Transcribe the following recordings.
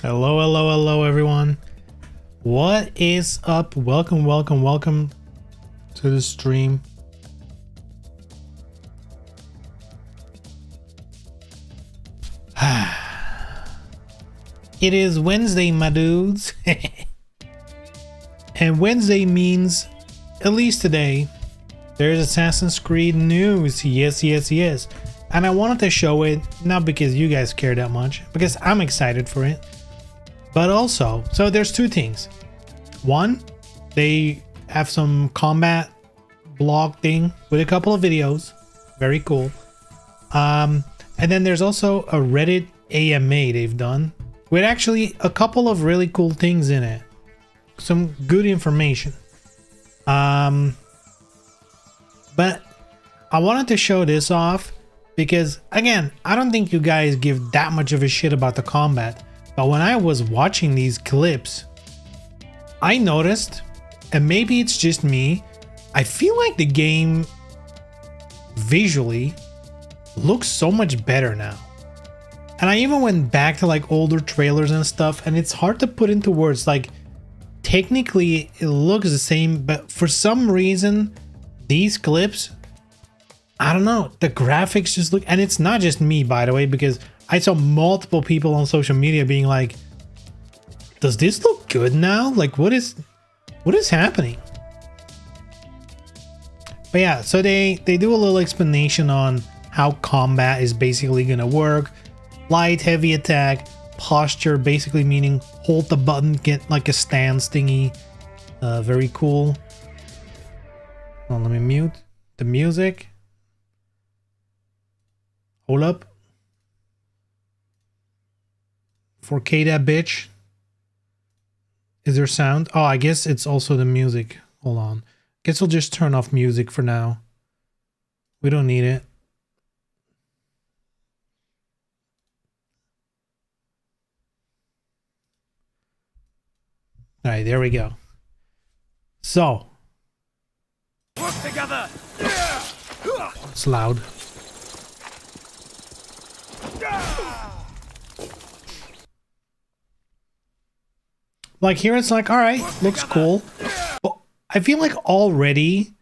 Hello, hello, hello, everyone. What is up? Welcome, welcome, welcome to the stream. It is Wednesday, my dudes. And Wednesday means, at least today, there's Assassin's Creed news. Yes, yes, yes. And I wanted to show it, not because you guys care that much, because I'm excited for it. But also, so there's two things. One, they have some combat blog thing with a couple of videos. Very cool. And then there's also a Reddit AMA they've done with actually a couple of really cool things in it. Some good information. But I wanted to show this off because, again, I don't think you guys give that much of a shit about the combat. But when I was watching these clips, I noticed, and maybe it's just me, I feel like the game visually looks so much better now. And I even went back to like older trailers and stuff, and it's hard to put into words. Like, technically it looks the same, but for some reason, these clips, I don't know, the graphics just look, and it's not just me, by the way, because I saw multiple people on social media being like, does this look good now? Like, what is happening? But yeah, so they do a little explanation on how combat is basically gonna work. Light, heavy attack, posture, basically meaning hold the button, get like a stance thingy. Very cool. Hold on, let me mute the music. Hold up. 4K that bitch. Is there sound? Oh, I guess it's also the music. Hold on. Guess we'll just turn off music for now. We don't need it. All right, there we go. So. Work together. It's loud. Like here it's like, all right, looks cool. But I feel like already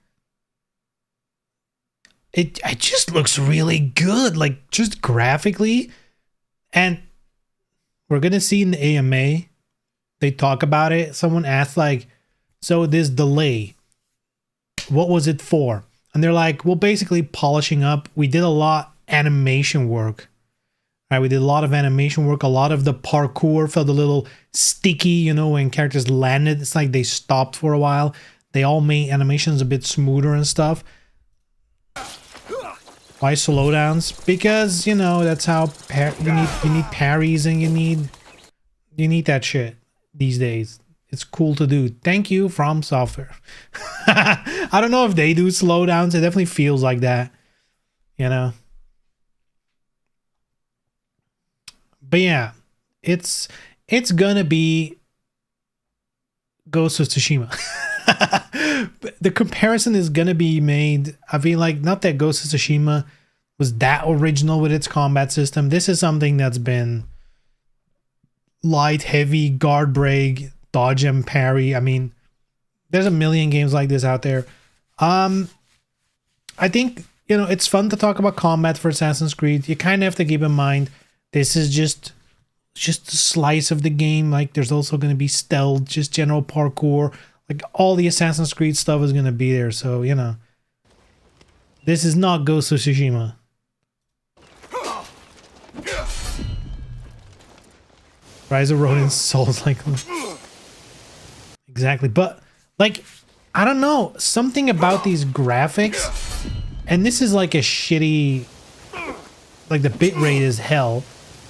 it just looks really good, like just graphically. And we're gonna see in the AMA, they talk about it. Someone asked like, so this delay, what was it for? And they're like, well, basically polishing up. We did a lot animation work. Right, we did a lot of animation work. A lot of the parkour felt a little sticky, you know, when characters landed. It's like they stopped for a while. They all made animations a bit smoother and stuff. Why slowdowns? Because, you know, that's how you need parries, and you need that shit these days. It's cool to do. Thank you, From Software. I don't know if they do slowdowns. It definitely feels like that, you know. But yeah, it's gonna be Ghost of Tsushima. The comparison is gonna be made. I feel like not that Ghost of Tsushima was that original with its combat system. This is something that's been light, heavy, guard break, dodge and parry. I mean, there's a million games like this out there. I think, you know, it's fun to talk about combat for Assassin's Creed. You kind of have to keep in mind, this is just a slice of the game. Like, there's also going to be stealth, just general parkour. Like, all the Assassin's Creed stuff is going to be there. So, you know, this is not Ghost of Tsushima. Rise of Ronin Souls, like, exactly. But, like, I don't know, something about these graphics, and this is like a shitty, like, the bitrate is hell.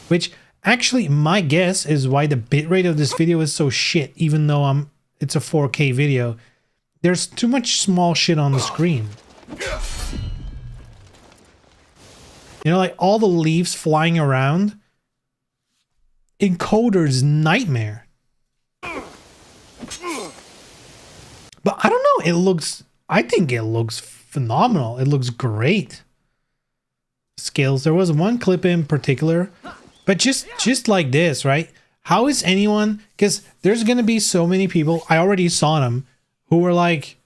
Which, actually, my guess is why the bitrate of this video is so shit, even though it's a 4K video. There's too much small shit on the screen. You know, like, all the leaves flying around. Encoder's nightmare. But I don't know, I think it looks phenomenal. It looks great. Skills. There was one clip in particular. But just like this, right? How is anyone, because there's gonna be so many people, I already saw them, who were like,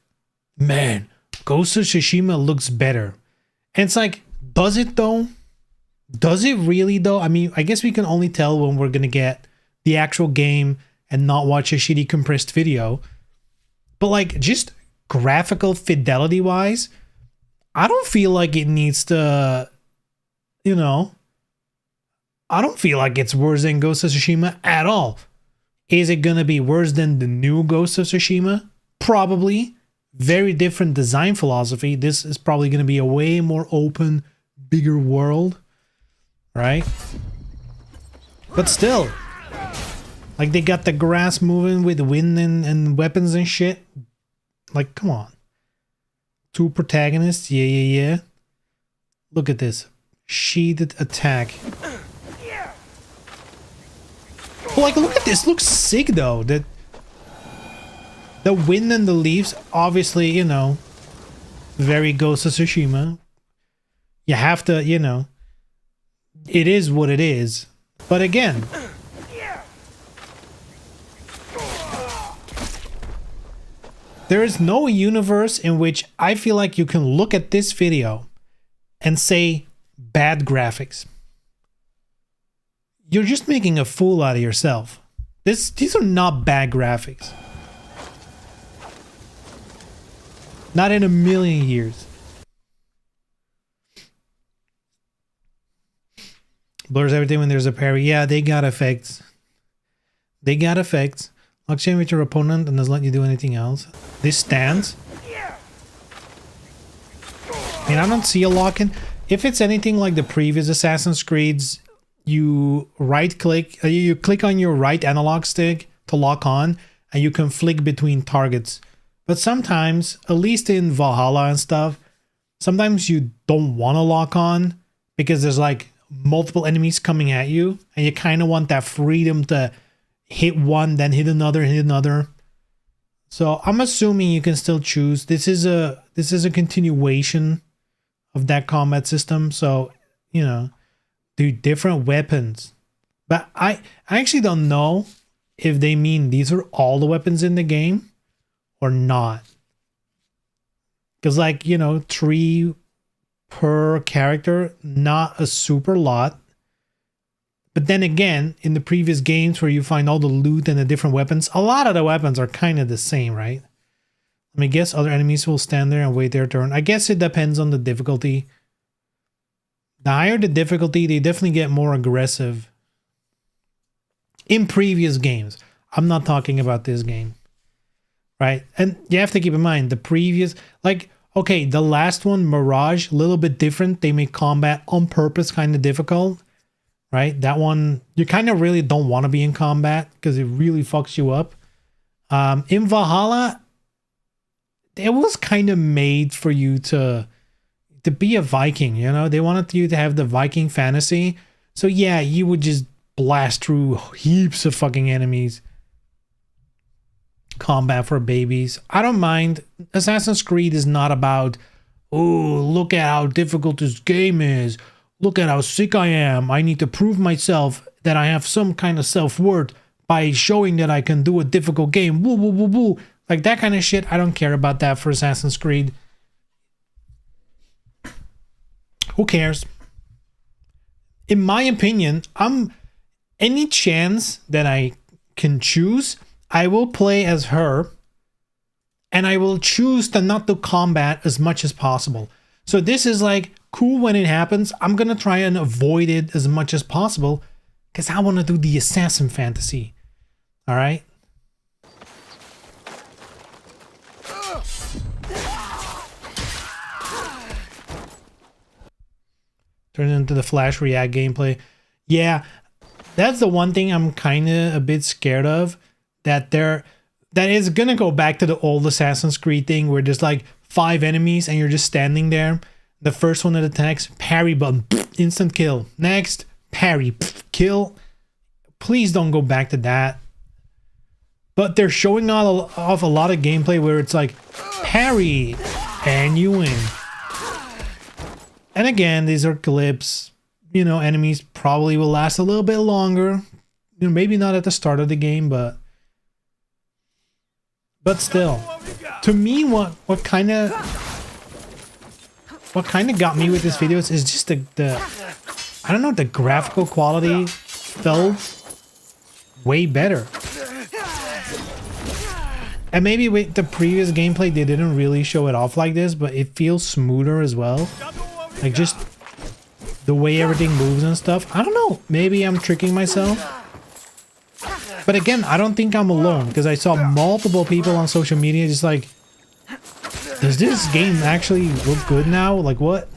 man, Ghost of Tsushima looks better. And it's like, does it though? Does it really though? I mean, I guess we can only tell when we're gonna get the actual game and not watch a shitty compressed video. But like, just graphical fidelity wise, I don't feel like it needs to, you know, I don't feel like it's worse than Ghost of Tsushima at all. Is it gonna be worse than the new Ghost of Tsushima? Probably. Very different design philosophy. This is probably gonna be a way more open, bigger world, right? But still, like, they got the grass moving with wind and weapons and shit. Like, come on. 2 protagonists, yeah. Look at this. Sheathed attack. Like, look at this. Looks sick, though. The wind and the leaves, obviously, you know, very Ghost of Tsushima. You have to, you know, it is what it is. But again, there is no universe in which I feel like you can look at this video and say bad graphics. You're just making a fool out of yourself. These are not bad graphics. Not in a million years. Blurs everything when there's a parry. Yeah, they got effects. They got effects. Lock chain with your opponent and doesn't let you do anything else. This stands. I mean, I don't see a lock-in. If it's anything like the previous Assassin's Creeds, you right-click, you click on your right analog stick to lock on, and you can flick between targets. But sometimes, at least in Valhalla and stuff, sometimes you don't want to lock on because there's like multiple enemies coming at you, and you kind of want that freedom to hit one, then hit another. So I'm assuming you can still choose. This is a continuation of that combat system. So, you know, do different weapons. But I actually don't know if they mean these are all the weapons in the game or not. Because, like, you know, 3 per character, not a super lot. But then again, in the previous games where you find all the loot and the different weapons, a lot of the weapons are kind of the same, right? I mean, I guess other enemies will stand there and wait their turn. I guess it depends on the difficulty. The higher the difficulty, they definitely get more aggressive. In previous games. I'm not talking about this game. Right? And you have to keep in mind, the previous... Like, okay, the last one, Mirage, a little bit different. They make combat on purpose kind of difficult. Right? That one, you kind of really don't want to be in combat because it really fucks you up. In Valhalla, it was kind of made for you to be a Viking, you know? They wanted you to have the Viking fantasy. So yeah, you would just blast through heaps of fucking enemies. Combat for babies. I don't mind. Assassin's Creed is not about, oh, look at how difficult this game is. Look at how sick I am. I need to prove myself that I have some kind of self-worth by showing that I can do a difficult game. Woo, woo, woo, woo. Like that kind of shit. I don't care about that for Assassin's Creed. Who cares? In my opinion, any chance that I can choose, I will play as her. And I will choose to not do combat as much as possible. So this is like cool when it happens. I'm going to try and avoid it as much as possible because I want to do the assassin fantasy. All right. Turn it into the Flash React gameplay. Yeah, that's the one thing I'm kind of a bit scared of. That is going to go back to the old Assassin's Creed thing where there's like 5 enemies and you're just standing there. The first one that attacks, parry button, instant kill. Next, parry, kill. Please don't go back to that. But they're showing off a lot of gameplay where it's like, parry, and you win. And again, these are clips. You know, enemies probably will last a little bit longer. You know, maybe not at the start of the game, but still. To me, what kind of got me with this video is just the I don't know, the graphical quality felt way better. And maybe with the previous gameplay, they didn't really show it off like this, but it feels smoother as well. Like just the way everything moves and stuff. I don't know. Maybe I'm tricking myself. But again, I don't think I'm alone because I saw multiple people on social media just like, does this game actually look good now? Like what?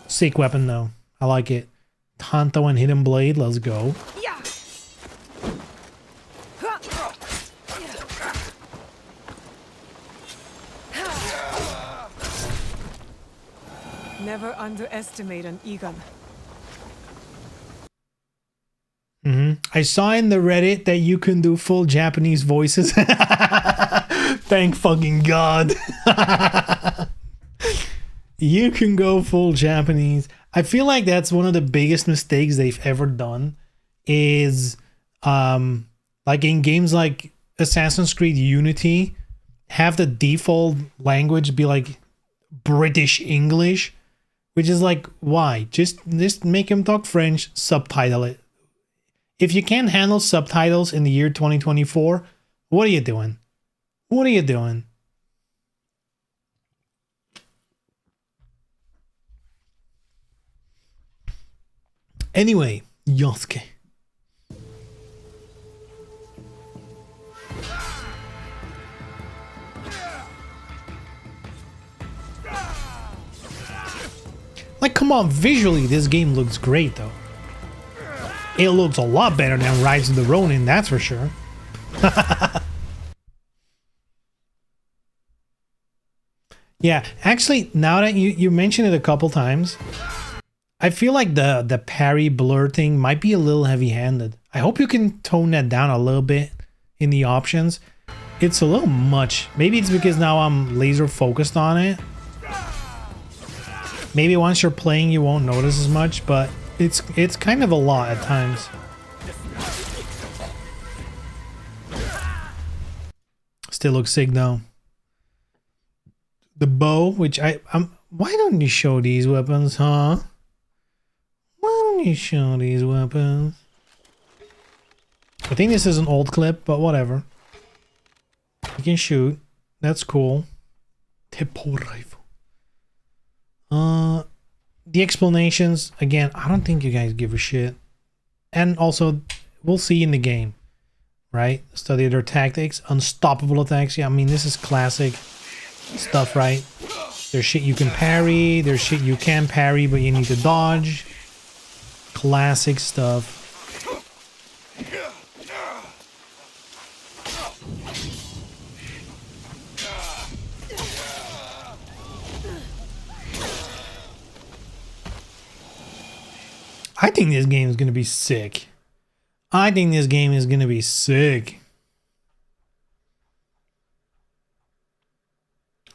Sick weapon though. I like it. Tanto and Hidden Blade. Let's go. Never underestimate an Egon. I saw in the Reddit that you can do full Japanese voices. Thank fucking God. You can go full Japanese. I feel like that's one of the biggest mistakes they've ever done is like in games like Assassin's Creed Unity, have the default language be like British English, which is like, why? Just make him talk French, subtitle it. If you can't handle subtitles in the year 2024, what are you doing? What are you doing? Anyway, Yosuke. Like, come on, visually, this game looks great, though. It looks a lot better than Rise of the Ronin, that's for sure. Yeah, actually, now that you mentioned it a couple times, I feel like the parry blur thing might be a little heavy-handed. I hope you can tone that down a little bit in the options. It's a little much. Maybe it's because now I'm laser focused on it. Maybe once you're playing you won't notice as much, but it's kind of a lot at times. Still looks sick though. The bow, which I'm why don't you show these weapons, huh? Why don't you show these weapons? I think this is an old clip, but whatever. You can shoot. That's cool. Teppo rifle. The explanations, again, I don't think you guys give a shit. And also, we'll see in the game, right? Study their tactics, unstoppable attacks. Yeah, I mean, this is classic stuff, right? There's shit you can parry, there's shit you can parry, but you need to dodge. Classic stuff. I think this game is going to be sick. I think this game is going to be sick.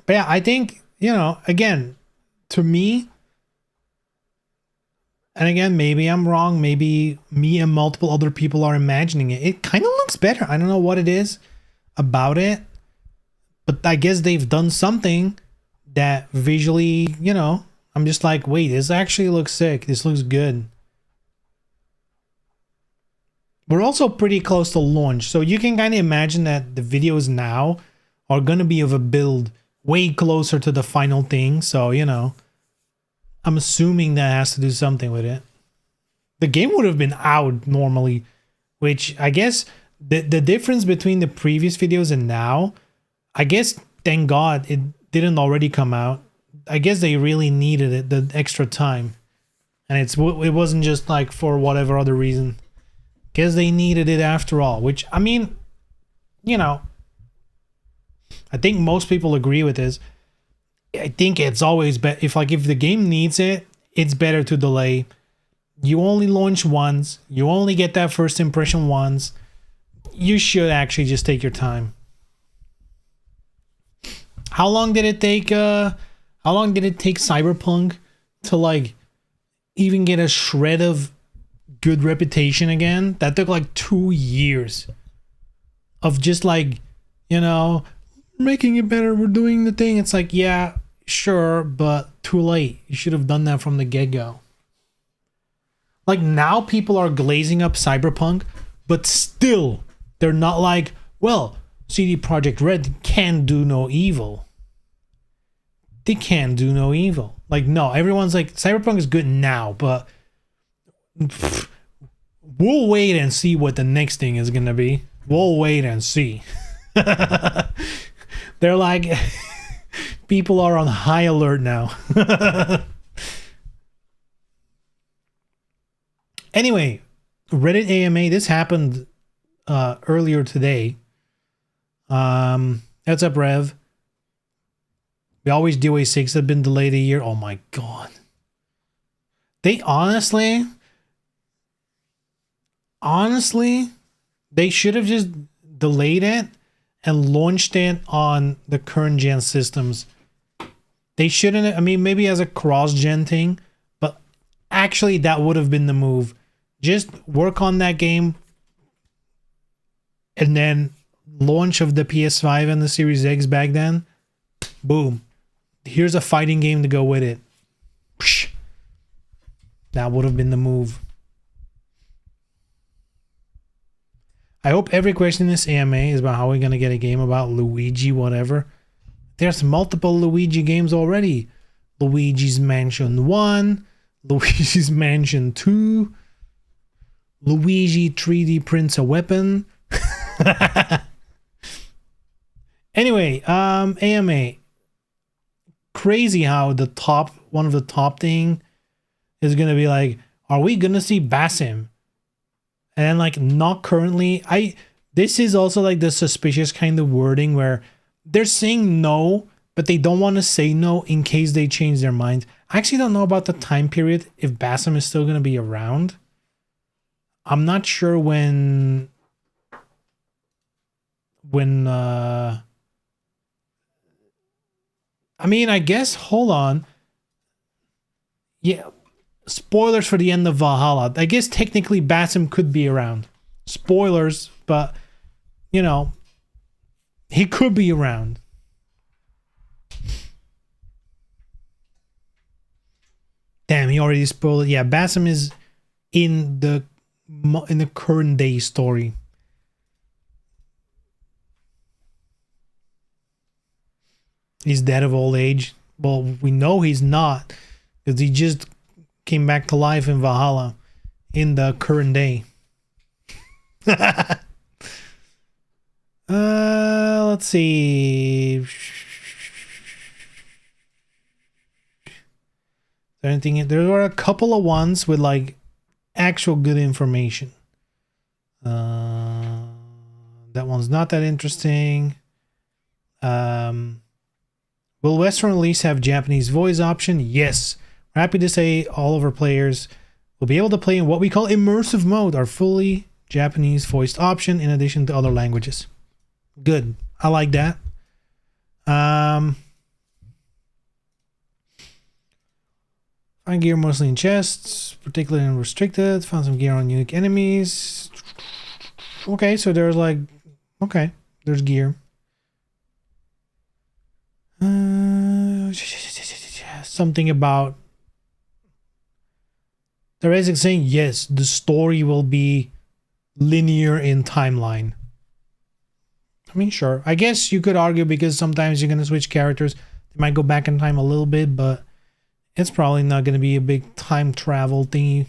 But yeah, I think, you know, again, to me, and again, maybe I'm wrong. Maybe me and multiple other people are imagining it. It kind of looks better. I don't know what it is about it. But I guess they've done something that visually, you know, I'm just like, wait, this actually looks sick. This looks good. We're also pretty close to launch, so you can kind of imagine that the videos now are going to be of a build way closer to the final thing. So, you know, I'm assuming that has to do something with it. The game would have been out normally, which I guess the difference between the previous videos and now, I guess, thank God it didn't already come out. I guess they really needed it, the extra time. And it wasn't just like for whatever other reason. Guess they needed it after all, which, I mean, you know, I think most people agree with this. I think it's always better if the game needs it, it's better to delay. You only launch once, you only get that first impression once. You should actually just take your time. How long did it take Cyberpunk to like even get a shred of good reputation again. That took like 2 years of just like, you know, making it better. We're doing the thing. It's like, yeah, sure, but too late. You should have done that from the get-go. Like now people are glazing up Cyberpunk, but still they're not like, well, CD Projekt Red can do no evil. They can do no evil. Like, no, everyone's like, Cyberpunk is good now, but we'll wait and see what the next thing is gonna be. We'll wait and see. They're like, people are on high alert now. Anyway, Reddit AMA, this happened earlier today. Heads up, Rev. We always DOA 6 have been delayed a year. Oh my god. They honestly, they should have just delayed it and launched it on the current gen systems. They shouldn't, I mean, maybe as a cross-gen thing, but actually that would have been the move. Just work on that game and then launch of the PS5 and the Series X back then. Boom. Here's a fighting game to go with it. That would have been the move. I hope every question in this AMA is about how we're going to get a game about Luigi whatever. There's multiple Luigi games already. Luigi's Mansion 1, Luigi's Mansion 2, Luigi 3D prints a weapon. Anyway, AMA. Crazy how the top, one of the top thing is going to be like, are we going to see Basim? And then like, not currently. This is also like the suspicious kind of wording where they're saying no, but they don't want to say no in case they change their mind. I actually don't know about the time period, if Basim is still going to be around. I'm not sure when I mean, I guess, hold on. Yeah, spoilers for the end of Valhalla. I guess technically Basim could be around. Spoilers, but, you know, he could be around. Damn, he already spoiled it. Yeah, Basim is in the current day story. He's dead of old age. Well, we know he's not, because he just came back to life in Valhalla in the current day. Let's see. Anything? There were a couple of ones with like actual good information. That one's not that interesting. Will Western release have Japanese voice option? Yes. We're happy to say all of our players will be able to play in what we call immersive mode, our fully Japanese voiced option in addition to other languages. Good. I like that. Find gear mostly in chests, particularly in restricted. Found some gear on unique enemies. Okay, so there's like, okay, there's gear. Something about the Isaac saying yes, the story will be linear in timeline. I mean, sure. I guess you could argue because sometimes you're gonna switch characters. They might go back in time a little bit, but it's probably not gonna be a big time travel thingy.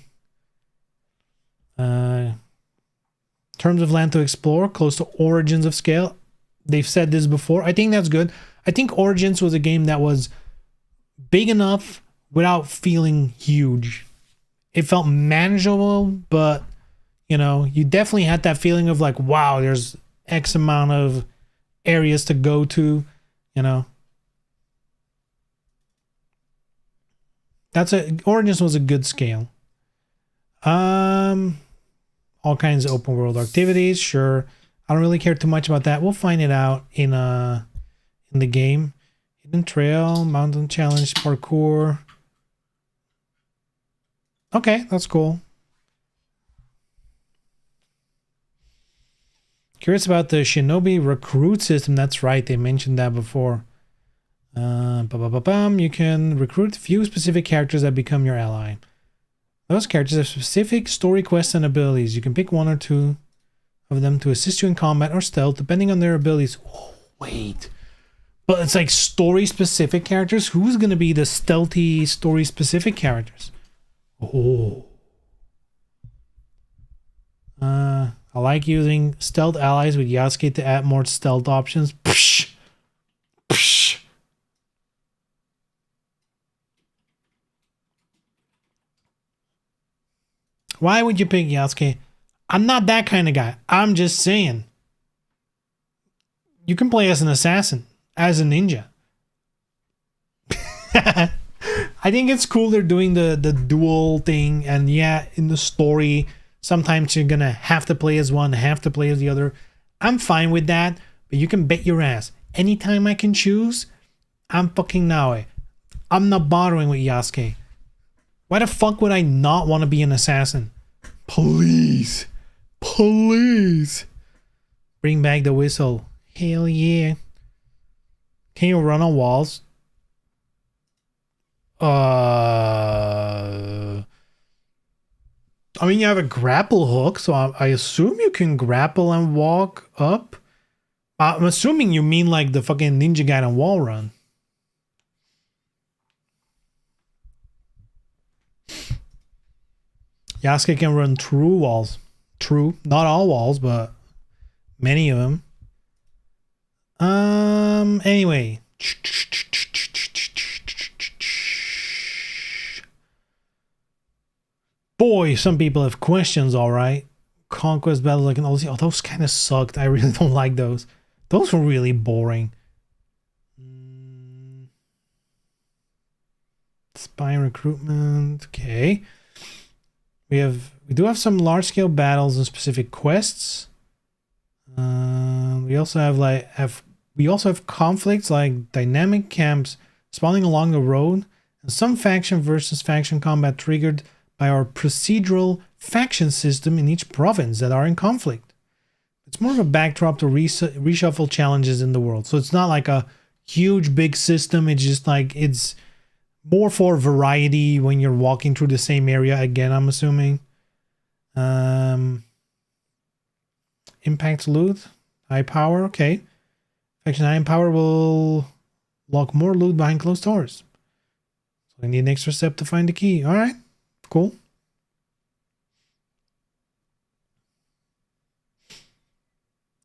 Terms of land to explore, close to Origins of scale. They've said this before. I think that's good. I think Origins was a game that was big enough without feeling huge. It felt manageable, but, you know, you definitely had that feeling of like, wow, there's X amount of areas to go to, you know. Origins was a good scale. All kinds of open world activities, sure. I don't really care too much about that. We'll find it out in the game. Hidden trail, mountain challenge, parkour. Okay, that's cool. Curious about the Shinobi recruit system. That's right, they mentioned that before. You can recruit few specific characters that become your ally. Those characters have specific story quests and abilities. You can pick one or two of them to assist you in combat or stealth, depending on their abilities. Oh, wait. But it's like story-specific characters? Who's going to be the stealthy, story-specific characters? Oh. I like using stealth allies with Yasuke to add more stealth options. Psh! Psh! Why would you pick Yasuke? I'm not that kind of guy. I'm just saying. You can play as an assassin, as a ninja. I think it's cool they're doing the dual thing. And yeah, in the story, sometimes you're going to have to play as one, have to play as the other. I'm fine with that. But you can bet your ass. Anytime I can choose, I'm fucking Naoe. I'm not bothering with Yasuke. Why the fuck would I not want to be an assassin? Please. Please. Bring back the whistle. Hell yeah. Can you run on walls? I mean, you have a grapple hook, so I assume you can grapple and walk up. I'm assuming you mean like the fucking Ninja Gaiden wall run. Yasuke can run through walls. True. Not all walls, but many of them. Anyway. Boy, some people have questions, alright. Conquest battles like an Odyssey. Oh, those kind of sucked. I really don't like those. Those were really boring. Spy recruitment. Okay. We do have some large scale battles and specific quests. We also have conflicts like dynamic camps spawning along the road, and some faction versus faction combat triggered by our procedural faction system in each province that are in conflict. It's more of a backdrop to reshuffle challenges in the world. So it's not like a huge big system. It's just like it's more for variety when you're walking through the same area again, I'm assuming. Impact loot. High power. Okay. Faction high power will lock more loot behind closed doors. So I need an extra step to find the key. Alright. Cool.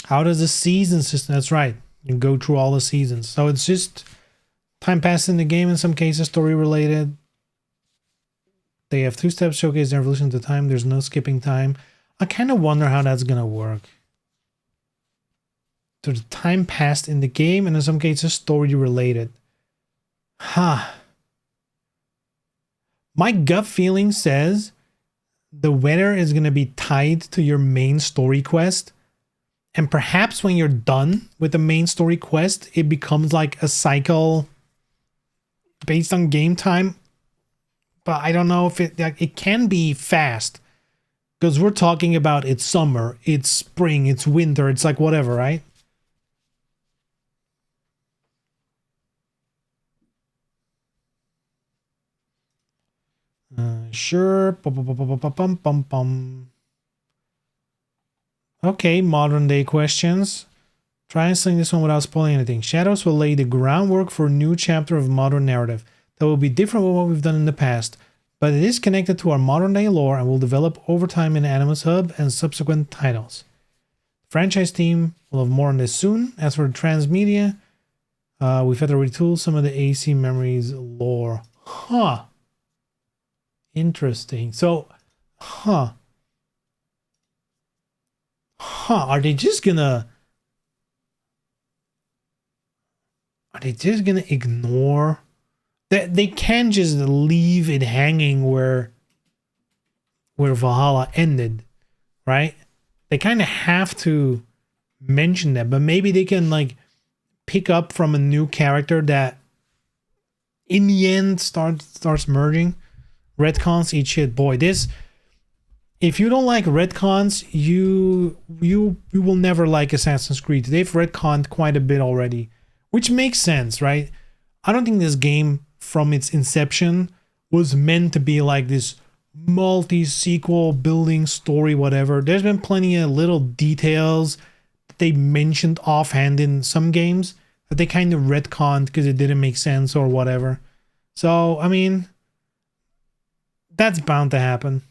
How does the season system? That's right. You can go through all the seasons. So it's just time passed in the game, in some cases story related. They have 2 steps showcase their evolution to time. There's no skipping time. I kind of wonder how that's gonna work. So the time passed in the game, and in some cases story related. My gut feeling says the weather is gonna be tied to your main story quest. And perhaps when you're done with the main story quest, it becomes like a cycle based on game time. But I don't know if it can be fast. Because we're talking about it's summer, it's spring, it's winter, it's like whatever, right? Sure. Okay, modern day questions. Try and sling this one without spoiling anything. Shadows will lay the groundwork for a new chapter of modern narrative that will be different from what we've done in the past, but it is connected to our modern day lore and will develop over time in Animus Hub and subsequent titles. The franchise team will have more on this soon. As for the transmedia, we've had to retool some of the AC Memories lore. Huh. Interesting. So, are they just gonna ignore that? They can't just leave it hanging where Valhalla ended, right? They kind of have to mention that, but maybe they can like pick up from a new character that in the end starts merging. Retcons eat shit. Boy, this if you don't like retcons, you will never like Assassin's Creed. They've retconned quite a bit already, which makes sense, right? I don't think this game from its inception was meant to be like this multi-sequel building story, whatever. There's been plenty of little details that they mentioned offhand in some games that they kind of retconned because it didn't make sense or whatever. So, I mean, that's bound to happen.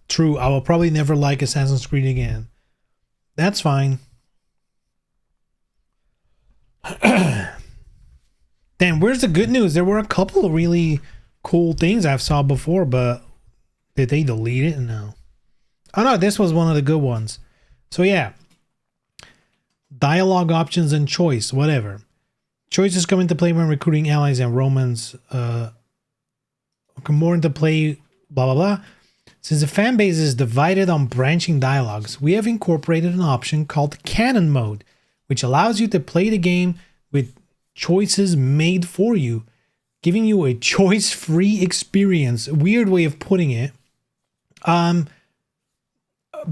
True, I will probably never like Assassin's Creed again. That's fine. Then where's the good news? There were a couple of really cool things I've saw before, but did they delete it? No. Oh no, this was one of the good ones. So yeah. Dialogue options and choice, whatever. Choices come into play when recruiting allies and Romans come more into play, blah blah blah. Since the fan base is divided on branching dialogues, we have incorporated an option called Canon Mode, which allows you to play the game with choices made for you, giving you a choice-free experience. Weird way of putting it. But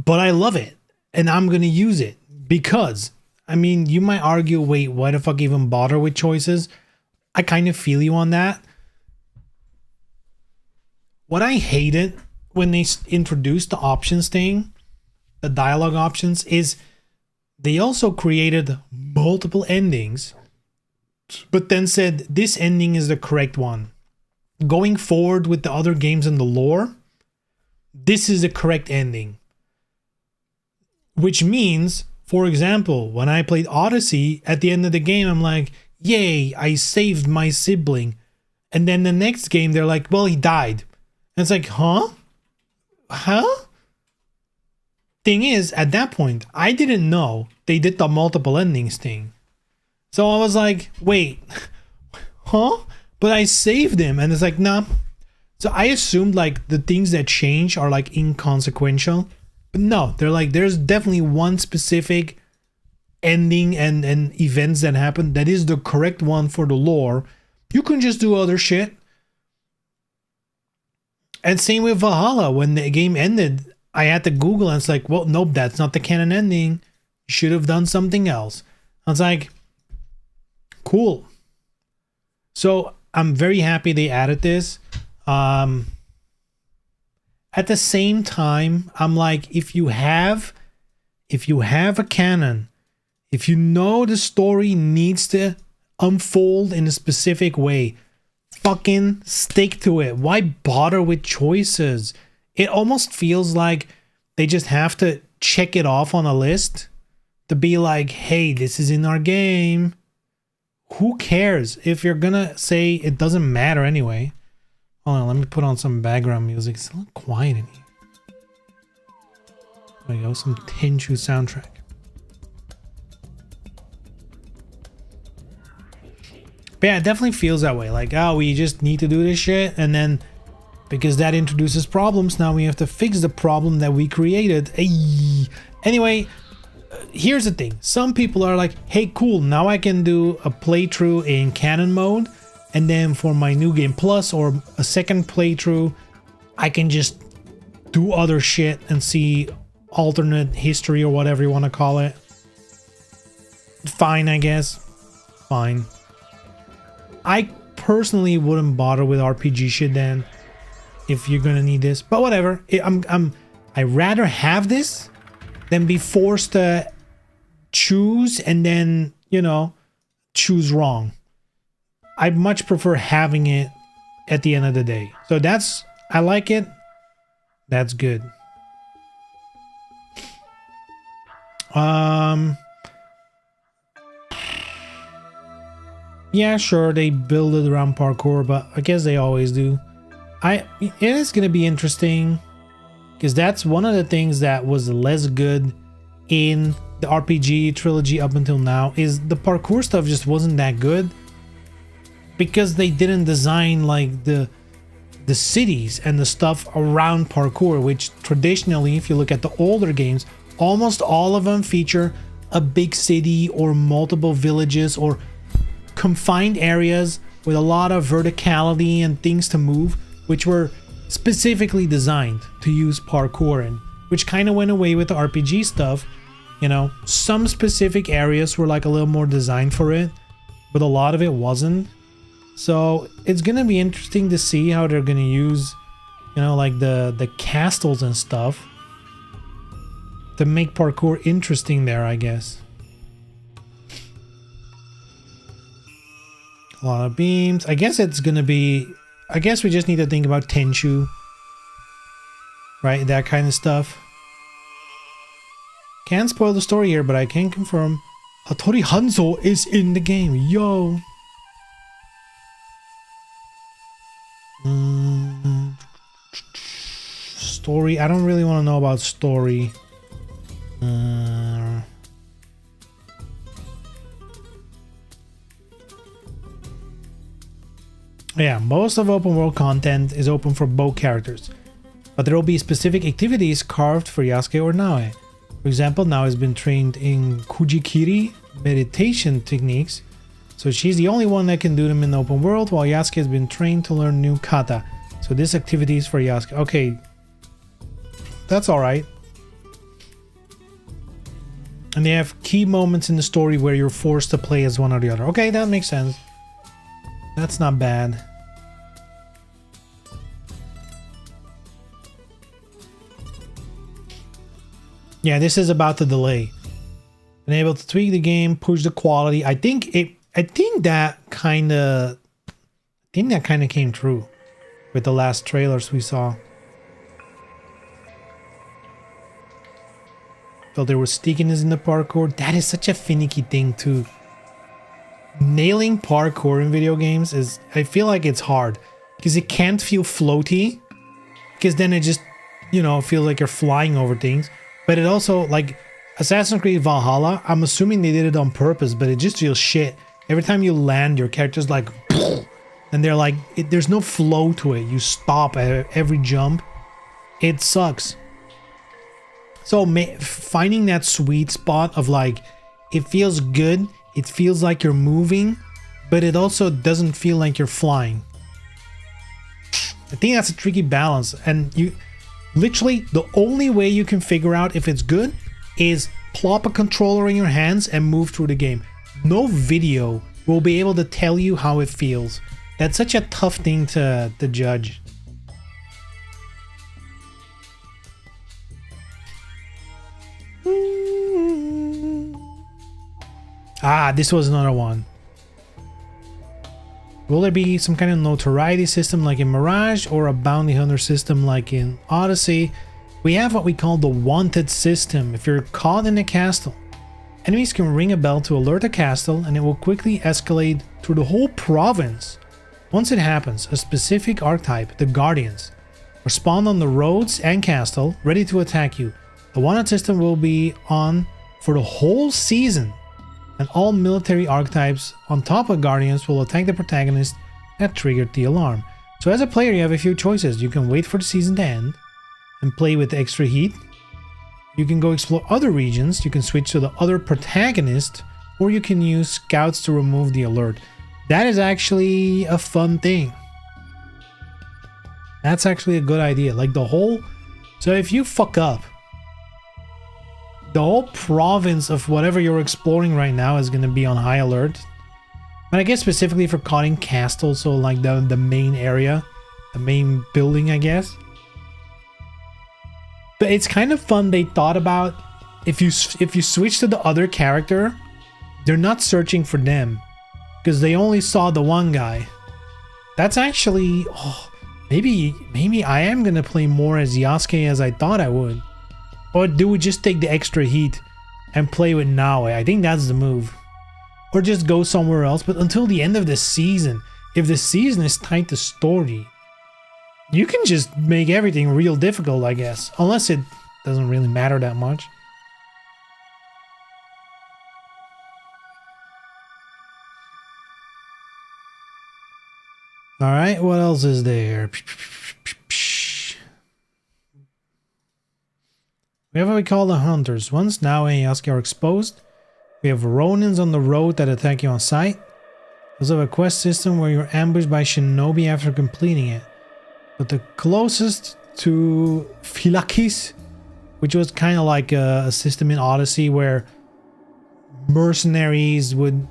I love it, and I'm going to use it because, I mean, you might argue, wait, why the fuck even bother with choices? I kind of feel you on that. What I hated when they introduced the options thing, the dialogue options, is they also created multiple endings, but then said this ending is the correct one. Going forward with the other games in the lore, this is the correct ending. Which means, for example, when I played Odyssey, at the end of the game, I'm like, yay, I saved my sibling. And then the next game, they're like, well, he died. And it's like, huh? Huh? Thing is, at that point, I didn't know they did the multiple endings thing. So I was like, wait, huh? But I saved him, and it's like, nah. So I assumed like the things that change are like inconsequential. But no, they're like, there's definitely one specific ending and events that happen that is the correct one for the lore. You can just do other shit. And same with Valhalla. When the game ended, I had to Google, and it's like, well, nope, that's not the canon ending. You should have done something else. I was like, cool. So I'm very happy they added this. At the same time, I'm like, if you have a canon, if you know the story needs to unfold in a specific way, fucking stick to it. Why bother with choices? It almost feels like they just have to check it off on a list to be like, hey, this is in our game. Who cares if you're gonna say it doesn't matter anyway? Hold on, let me put on some background music. It's a little quiet in here. There we go, some Tenchu soundtrack. But yeah, it definitely feels that way. Like, oh, we just need to do this shit, and then because that introduces problems, now we have to fix the problem that we created. Ay. Anyway, here's the thing. Some people are like, hey, cool, now I can do a playthrough in canon mode, and then for my New Game Plus or a second playthrough, I can just do other shit and see alternate history or whatever you want to call it. Fine, I guess. Fine. I personally wouldn't bother with RPG shit then if you're gonna need this, but whatever. I'd rather have this than be forced to choose and then, you know, choose wrong. I much prefer having it at the end of the day. So that's, I like it. That's good. Yeah, sure, they build it around parkour, but I guess they always do. It is going to be interesting because that's one of the things that was less good in the RPG trilogy up until now, is the parkour stuff just wasn't that good because they didn't design like the cities and the stuff around parkour, which traditionally, if you look at the older games, almost all of them feature a big city or multiple villages or confined areas with a lot of verticality and things to move, which were specifically designed to use parkour in, which kind of went away with the RPG stuff. You know, some specific areas were like a little more designed for it, but a lot of it wasn't. So it's gonna be interesting to see how they're gonna use, you know, like the castles and stuff to make parkour interesting there, I guess. A lot of beams. I guess it's gonna be, I guess we just need to think about Tenchu, right? That kind of stuff. Can't spoil the story here, but I can confirm Hattori Hanzo is in the game. Yo. Story. I don't really want to know about story. Yeah, most of open world content is open for both characters, but there will be specific activities carved for Yasuke or Naoe. For example, Naoe has been trained in Kujikiri meditation techniques, so she's the only one that can do them in the open world, while Yasuke has been trained to learn new kata. So this activity is for Yasuke. Okay, that's alright. And they have key moments in the story where you're forced to play as one or the other. Okay, that makes sense. That's not bad. Yeah, this is about the delay. Been able to tweak the game, push the quality. I think that kind of came true with the last trailers we saw. Felt there was stickiness in the parkour. That is such a finicky thing too. Nailing parkour in video games is, I feel like it's hard because it can't feel floaty, because then it just, you know, feels like you're flying over things. But it also, like Assassin's Creed Valhalla, I'm assuming they did it on purpose, but it just feels shit. Every time you land, your character's like, and they're like, there's no flow to it. You stop at every jump. It sucks. So finding that sweet spot of like, it feels good. It feels like you're moving, but it also doesn't feel like you're flying. I think that's a tricky balance. And you literally, the only way you can figure out if it's good is plop a controller in your hands and move through the game. No video will be able to tell you how it feels. That's such a tough thing to judge. Ah, this was another one. Will there be some kind of notoriety system like in Mirage, or a bounty hunter system like in Odyssey? We have what we call the wanted system. If you're caught in a castle, enemies can ring a bell to alert the castle, and it will quickly escalate through the whole province. Once it happens, a specific archetype, the Guardians, will spawn on the roads and castle, ready to attack you. The wanted system will be on for the whole season, and all military archetypes on top of Guardians will attack the protagonist that triggered the alarm. So as a player, you have a few choices. You can wait for the season to end and play with extra heat. You can go explore other regions, you can switch to the other protagonist, or you can use scouts to remove the alert. That is actually a fun thing. That's actually a good idea. Like the whole... So if you fuck up, the whole province of whatever you're exploring right now is going to be on high alert. But I guess specifically for Cotting Castle, so like the main area, the main building, I guess. But it's kind of fun. They thought about if you switch to the other character, they're not searching for them because they only saw the one guy. That's actually, oh, maybe I am gonna play more as Yasuke as I thought I would. Or do we just take the extra heat and play with Naoe? I think that's the move. Or just go somewhere else. But until the end of the season, if the season is tied to story, you can just make everything real difficult, I guess. Unless it doesn't really matter that much. Alright, what else is there? We have what we call the hunters. Once Naoe and Yasuke are exposed, We have Ronins on the road that attack you on sight. We also have a quest system where you're ambushed by shinobi after completing it. But the closest to Phylakis, which was kind of like a system in Odyssey where mercenaries would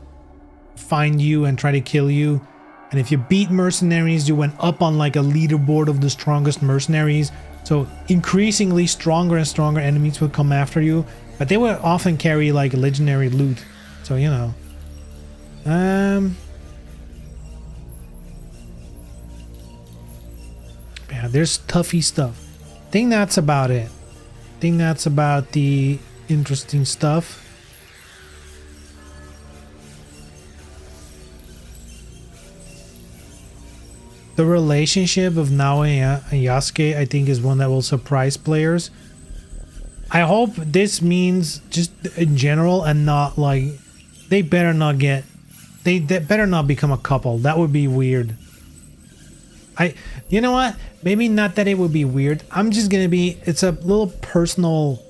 find you and try to kill you. And if you beat mercenaries, you went up on like a leaderboard of the strongest mercenaries. So increasingly stronger and stronger enemies would come after you. But they would often carry like legendary loot. So, you know. Yeah, there's toughy stuff. I think that's about it. I think that's about the interesting stuff. The relationship of Naoe and Yasuke, I think, is one that will surprise players. I hope this means just in general and not like they better not get they better not become a couple. That would be weird. You know what? Maybe not that it would be weird. I'm just gonna be, it's a little personal,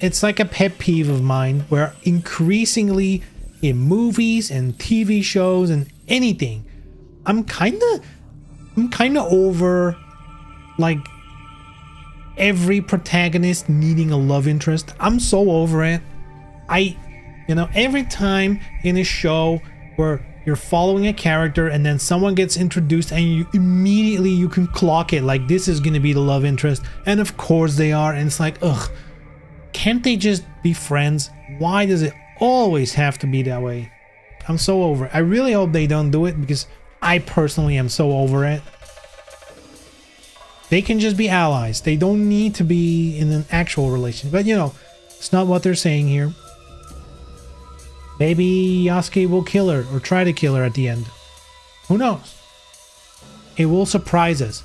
it's like a pet peeve of mine where increasingly in movies and TV shows and anything, I'm kind of over like every protagonist needing a love interest. I'm so over it. You know, every time in a show where you're following a character and then someone gets introduced and you immediately you can clock it like this is gonna be the love interest, and of course they are, and it's like, ugh, can't they just be friends? Why does it always have to be that way? I'm so over it. I really hope they don't do it because I personally am so over it. They can just be allies. They don't need to be in an actual relationship. But you know, it's not what they're saying here. Maybe Yasuke will kill her or try to kill her at the end. Who knows? It will surprise us.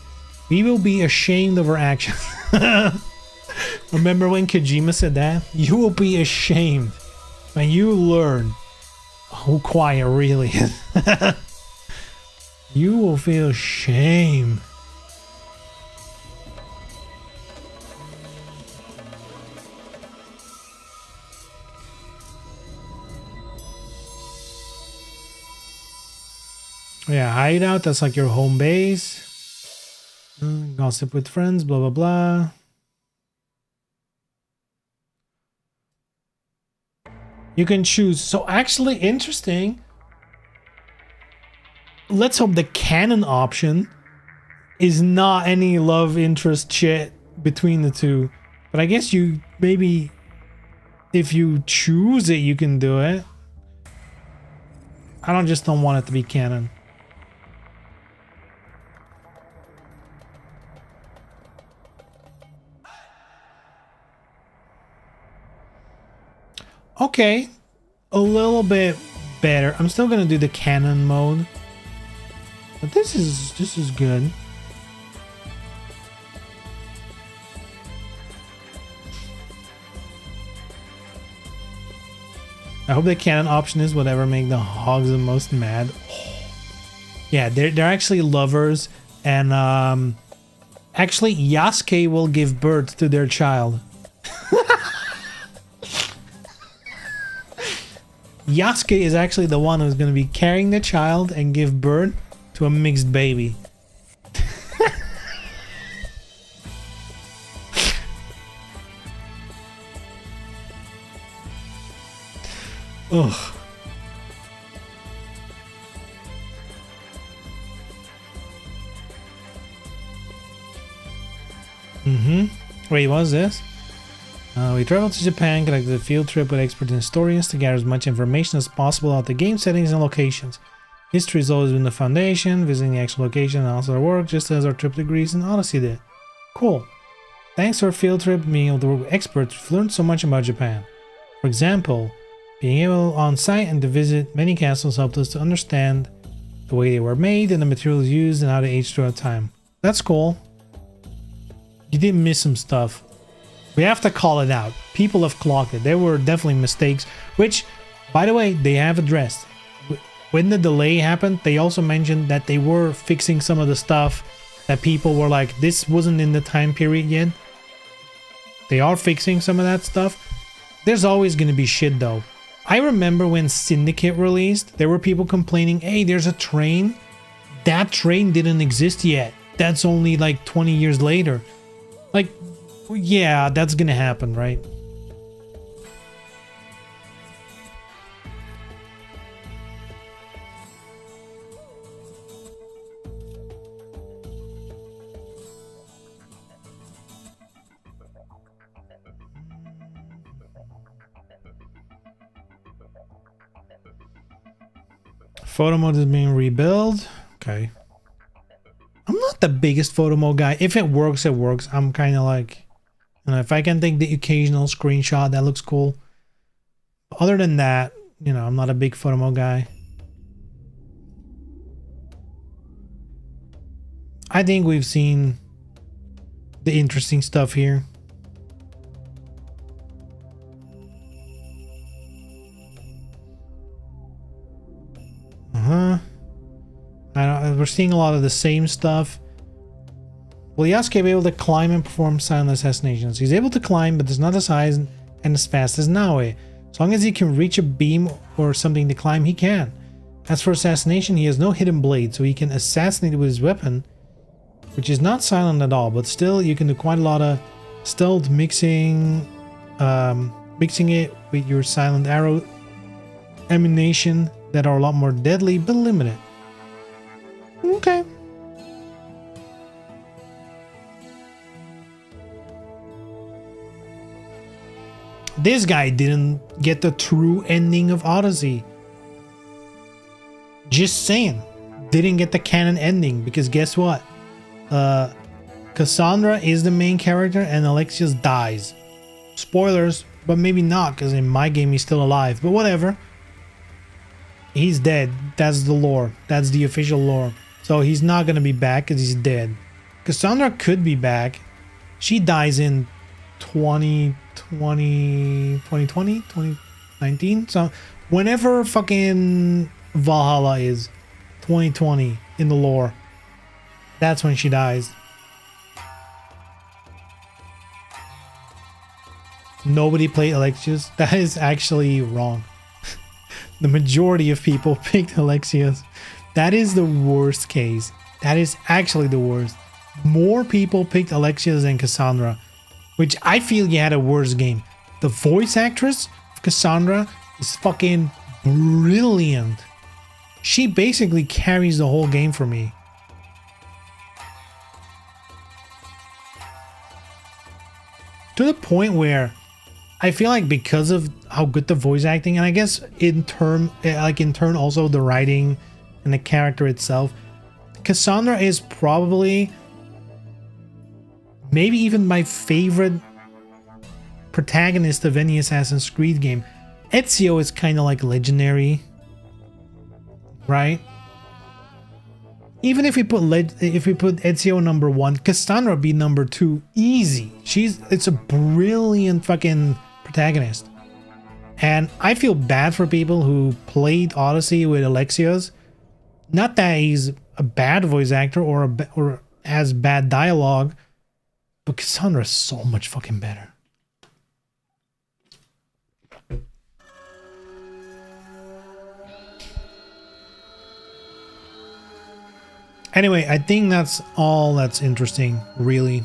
We will be ashamed of our actions. Remember when Kojima said that? You will be ashamed when you learn who Quiet really is. You will feel shame. Yeah, hideout, that's like your home base. Gossip with friends, blah, blah, blah. You can choose. So actually interesting. Let's hope the canon option is not any love interest shit between the two. But I guess you maybe if you choose it, you can do it. I don't want it to be canon. Okay, a little bit better. I'm still gonna do the canon mode, but this is good. I hope the canon option is whatever make the hogs the most mad. Oh. Yeah, they're actually lovers, and actually Yasuke will give birth to their child. Yasuke is actually the one who's going to be carrying the child and give birth to a mixed baby. Ugh. Wait, what was this? We traveled to Japan, conducted a field trip with expert historians to gather as much information as possible about the game settings and locations. History has always been the foundation, visiting the actual location and also our work, just as our trip to Greece and Odyssey did. Cool. Thanks to our field trip, being able to work with experts, we've learned so much about Japan. For example, being able on site and to visit many castles helped us to understand the way they were made and the materials used and how they aged throughout time. That's cool. You did miss some stuff. We have to call it out. People have clocked it. There were definitely mistakes, which, by the way, they have addressed. When the delay happened, they also mentioned that they were fixing some of the stuff that people were like, this wasn't in the time period yet. They are fixing some of that stuff. There's always going to be shit though. I remember when Syndicate released, there were people complaining, hey, there's a train. That train didn't exist yet. That's only like 20 years later. Like, yeah, that's going to happen, right? Photo mode is being rebuilt. Okay. I'm not the biggest photo mode guy. If it works, it works. I'm kind of like, you know, if I can take the occasional screenshot, that looks cool. Other than that, you know, I'm not a big photo mode guy. I think we've seen the interesting stuff here. We're seeing a lot of the same stuff. Will Yasuke be able to climb and perform silent assassinations? He's able to climb, but there's not as high and as fast as Naoe. As long as he can reach a beam or something to climb, he can. As for assassination, he has no hidden blade, so he can assassinate with his weapon, which is not silent at all, but still you can do quite a lot of stealth mixing it with your silent arrow emanation that are a lot more deadly but limited. Okay. This guy didn't get the true ending of Odyssey. Just saying. Didn't get the canon ending because guess what? Cassandra is the main character and Alexios dies. Spoilers, but maybe not because in my game he's still alive. But whatever. He's dead. That's the lore. That's the official lore. So he's not going to be back because he's dead. Cassandra could be back. She dies in 2020, 2019. So whenever fucking Valhalla is 2020 in the lore, that's when she dies. Nobody played Alexios. That is actually wrong. The majority of people picked Alexios. That is the worst case. That is actually the worst. More people picked Alexios than Cassandra, which I feel you had a worse game. The voice actress of Cassandra is fucking brilliant. She basically carries the whole game for me. To the point where I feel like because of how good the voice acting, and I guess in turn also the writing and the character itself, Cassandra is probably maybe even my favorite protagonist of any Assassin's Creed game. Ezio is kind of like legendary, right? Even if we put Ezio number 1, Cassandra be number 2, easy. It's a brilliant fucking protagonist. And I feel bad for people who played Odyssey with Alexios. Not that he's a bad voice actor or has bad dialogue, but Cassandra is so much fucking better. Anyway, I think that's all that's interesting, really.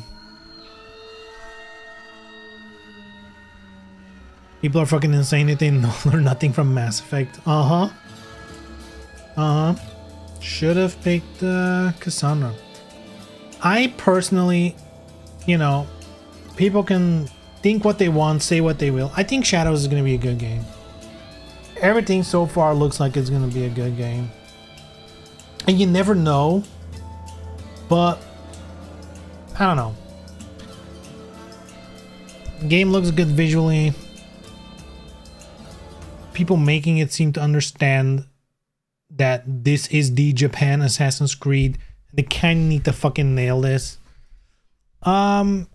People are fucking insane if they learn nothing from Mass Effect. Should have picked Cassandra. I personally, you know, people can think what they want, say what they will. I think Shadows is going to be a good game. Everything so far looks like it's going to be a good game. And you never know, but I don't know. Game looks good visually. People making it seem to understand that this is the Japan Assassin's Creed. They kind of need to fucking nail this. I'm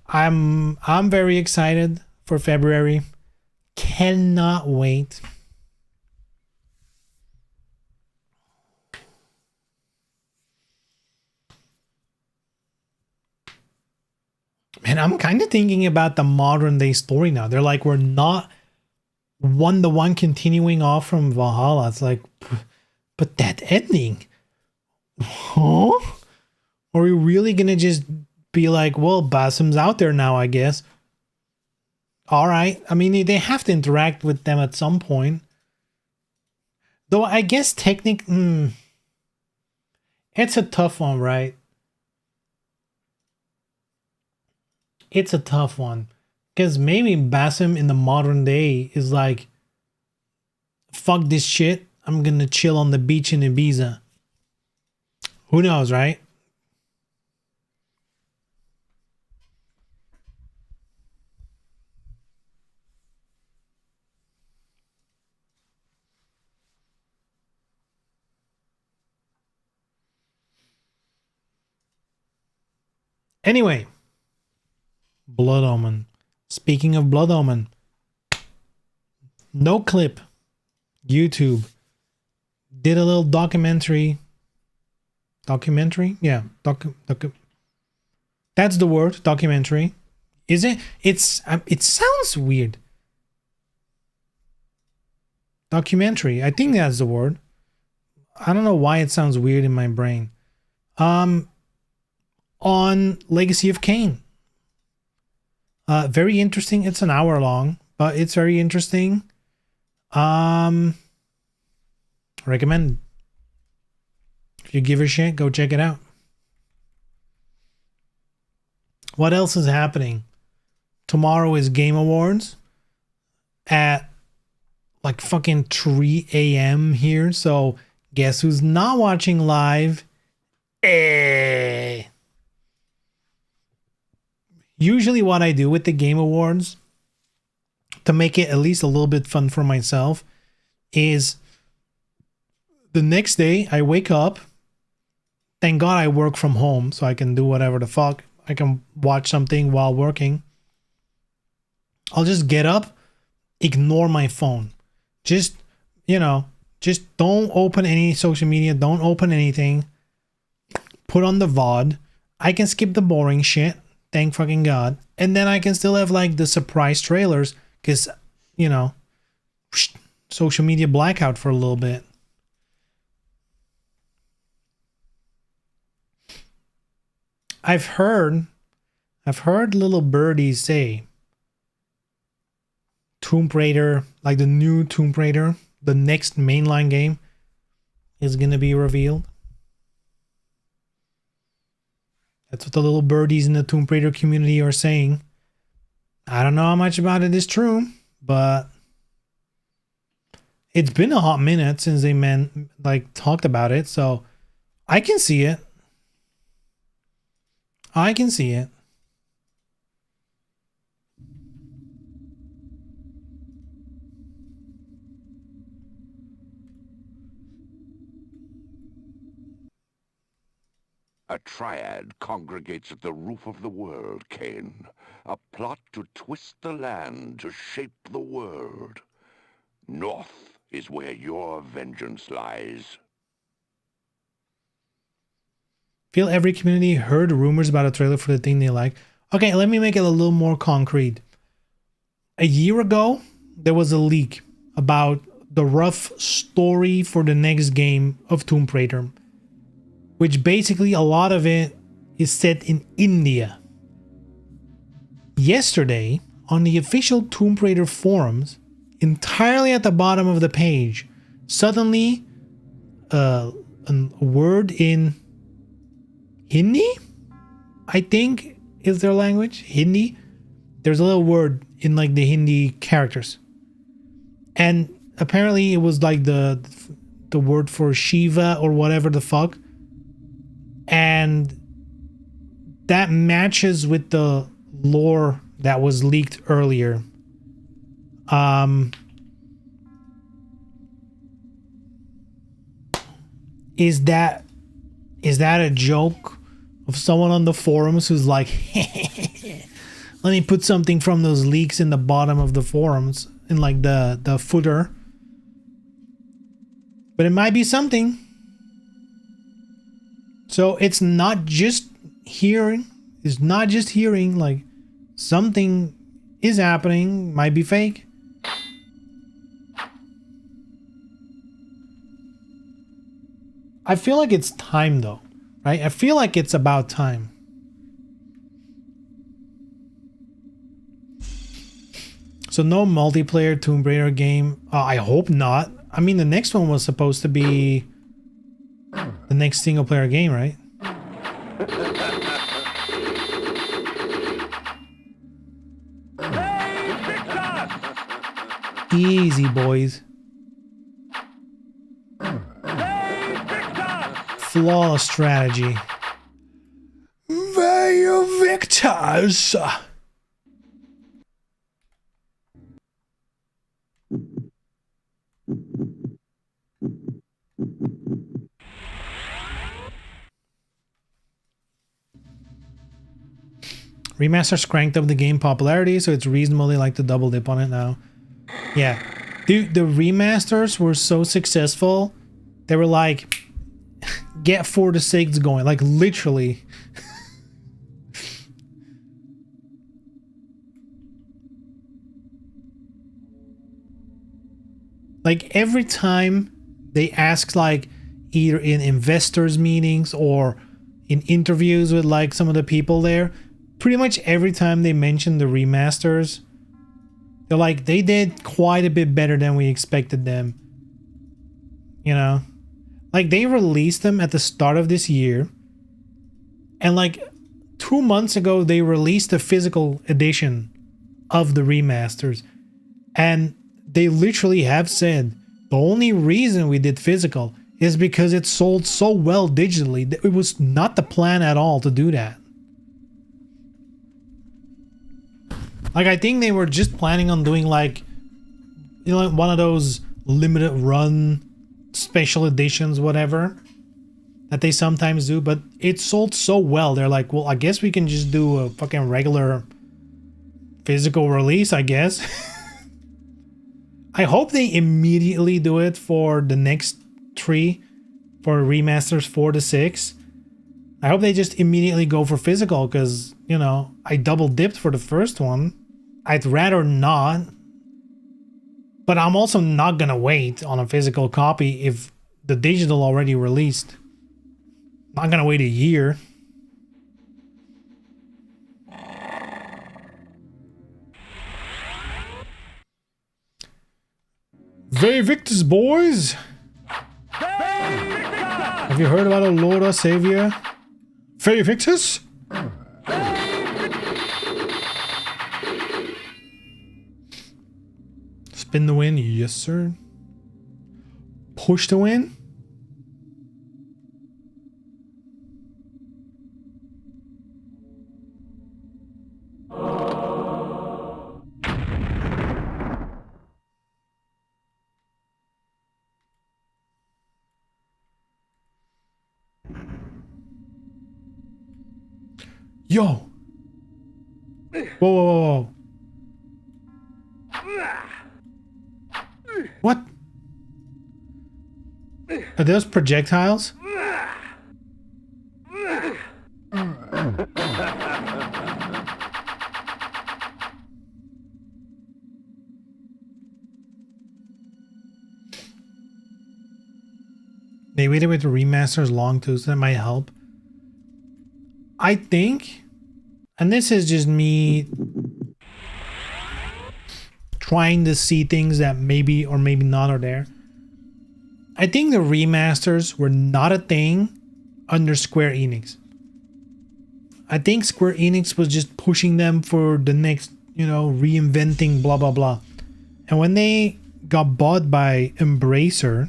very excited for February. Cannot wait. Man, I'm kind of thinking about the modern day story now. They're like, we're not the one continuing off from Valhalla. It's like, but that ending, huh? Are we really gonna just be like, well, Basim's out there now, I guess? All right. I mean, they have to interact with them at some point. Though I guess it's a tough one, right? It's a tough one. Because maybe Basim in the modern day is like, fuck this shit. I'm gonna chill on the beach in Ibiza. Who knows, right? Anyway, Blood Omen. Speaking of Blood Omen, No Clip, YouTube did a little documentary. Documentary? Yeah, that's the word, documentary. Is it? It sounds weird. Documentary. I think that's the word. I don't know why it sounds weird in my brain. On Legacy of Kain. Very interesting. It's an hour long, but it's very interesting. Recommend. If you give a shit, go check it out. What else is happening? Tomorrow is Game Awards at like fucking 3 a.m. here. So guess who's not watching live? Usually what I do with the Game Awards to make it at least a little bit fun for myself is the next day I wake up. Thank God I work from home so I can do whatever the fuck. I can watch something while working. I'll just get up, ignore my phone. Just don't open any social media. Don't open anything. Put on the VOD. I can skip the boring shit. Thank fucking God. And then I can still have like the surprise trailers because, social media blackout for a little bit. I've heard little birdies say Tomb Raider, like the new Tomb Raider, the next mainline game, is gonna be revealed. That's what the little birdies in the Tomb Raider community are saying. I don't know how much about it is true, but it's been a hot minute since they talked about it, so I can see it. I can see it. A triad congregates at the roof of the world, Kain. A plot to twist the land, to shape the world. North is where your vengeance lies. Feel every community heard rumors about a trailer for the thing they like. Okay, let me make it a little more concrete. A year ago, there was a leak about the rough story for the next game of Tomb Raider, which basically a lot of it is set in India. Yesterday, on the official Tomb Raider forums, entirely at the bottom of the page, suddenly a word in Hindi, I think is their language, Hindi. There's a little word in like the Hindi characters. And apparently it was like the word for Shiva or whatever the fuck. And that matches with the lore that was leaked earlier. Is that a joke of someone on the forums who's like, let me put something from those leaks in the bottom of the forums in like the footer? But it might be something. So it's not just hearing. It's not just hearing. Like something is happening. Might be fake. I feel like it's time though, right? I feel like it's about time. So no multiplayer Tomb Raider game. I hope not. I mean, the next one was supposed to be the next single player game, right? Easy, boys. Flawless strategy. Vayu Victors! Remasters cranked up the game popularity, so it's reasonable they like to double dip on it now. Yeah. Dude, the remasters were so successful, they were like, get 4 to 6 going, like literally. Like every time they ask, like either in investors meetings or in interviews with like some of the people there, pretty much every time they mention the remasters, they're like, they did quite a bit better than we expected them. You know? Like they released them at the start of this year, and like 2 months ago they released a physical edition of the remasters, and they literally have said the only reason we did physical is because it sold so well digitally. It was not the plan at all to do that. Like I think they were just planning on doing like, you know, one of those limited run special editions, whatever, that they sometimes do, but it sold so well. They're like, well, I guess we can just do a fucking regular physical release, I guess. I hope they immediately do it for the next 3, for remasters 4 to 6. I hope they just immediately go for physical, because, you know, I double dipped for the first one. I'd rather not, but I'm also not gonna wait on a physical copy if the digital already released. Not gonna wait a year. Victus, boys! Have you heard about our Lord or Savior? Victus? Spin the win, yes sir. Push to win? Yo! Whoa, whoa, whoa, whoa. What? Are those projectiles? They waited with the remasters long too, so that might help. I think, and this is just me trying to see things that maybe or maybe not are there. I think the remasters were not a thing under Square Enix. I think Square Enix was just pushing them for the next, you know, reinventing blah blah blah. And when they got bought by Embracer,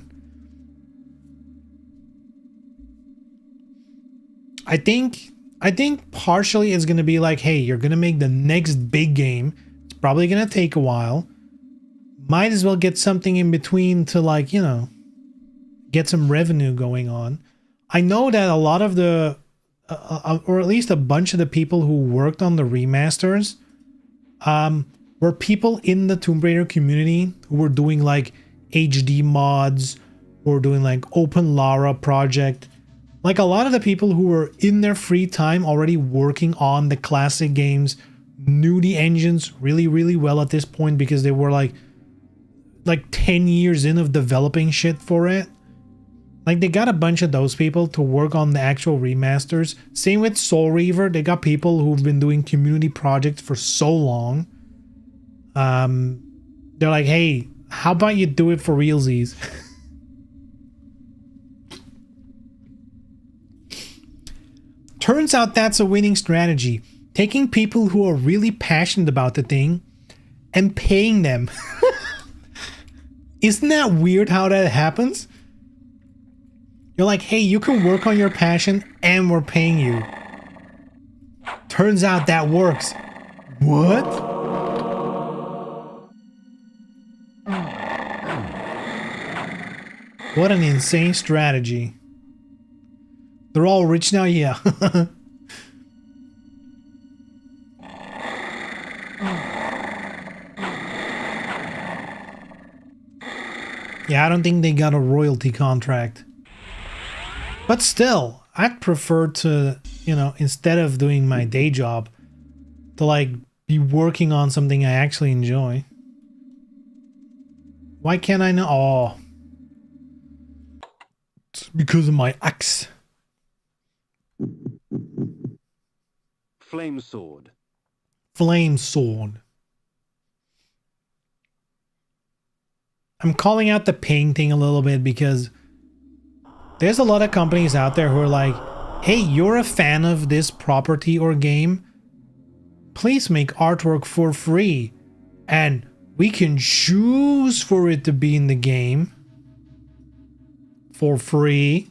I think partially it's going to be like, hey, you're going to make the next big game. It's probably going to take a while. Might as well get something in between to, like, you know, get some revenue going on. I know that a lot of the, or at least a bunch of the people who worked on the remasters were people in the Tomb Raider community who were doing like HD mods or doing like Open Lara project. Like a lot of the people who were in their free time already working on the classic games knew the engines really, really well at this point because they were like 10 years in of developing shit for it. Like, they got a bunch of those people to work on the actual remasters. Same with Soul Reaver. They got people who've been doing community projects for so long. They're like, hey, how about you do it for realsies? Turns out that's a winning strategy. Taking people who are really passionate about the thing and paying them. Isn't that weird how that happens? You're like, hey, you can work on your passion and we're paying you. Turns out that works. What? What an insane strategy. They're all rich now? Yeah. Yeah, I don't think they got a royalty contract. But still, I'd prefer to, you know, instead of doing my day job, to like be working on something I actually enjoy. Why can't I know? Oh. It's because of my axe. Flame sword. Flame sword. I'm calling out the paying thing a little bit because there's a lot of companies out there who are like, hey, you're a fan of this property or game, please make artwork for free and we can choose for it to be in the game for free.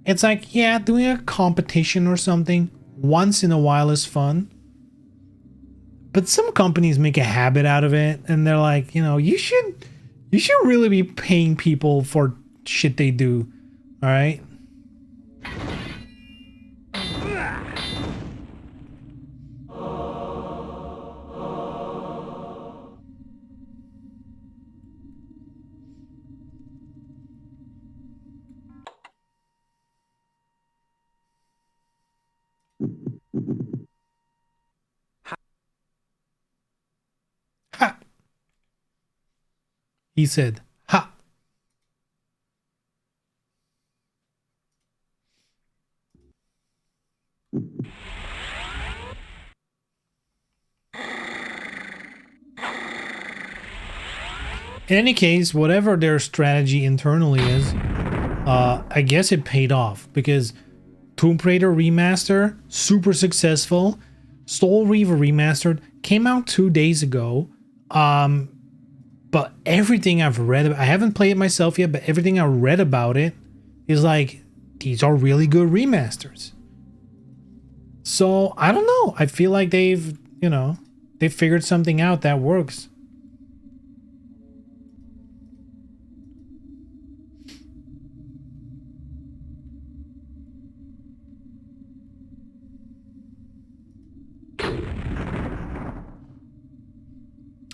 It's like, yeah, doing a competition or something once in a while is fun. But some companies make a habit out of it and they're like, you know, you should really be paying people for shit they do. All right? Ha. He said, ha. In any case, whatever their strategy internally is, I guess it paid off because Tomb Raider Remaster, super successful. Soul Reaver Remastered came out 2 days ago. But everything I've read, I haven't played it myself yet, but everything I read about it is like, these are really good remasters. So, I don't know. I feel like they've, you know, they figured something out that works.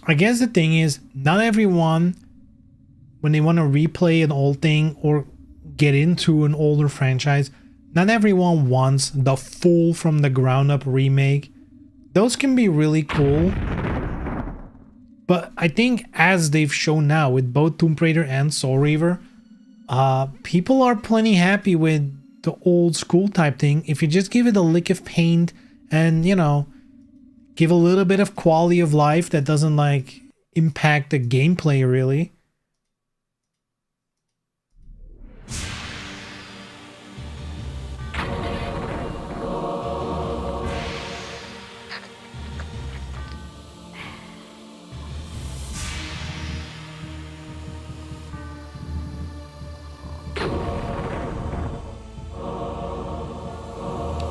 I guess the thing is, not everyone, when they want to replay an old thing or get into an older franchise, not everyone wants the full from the ground up remake. Those can be really cool. But I think as they've shown now with both Tomb Raider and Soul Reaver, people are plenty happy with the old school type thing. If you just give it a lick of paint and, you know, give a little bit of quality of life that doesn't like impact the gameplay really.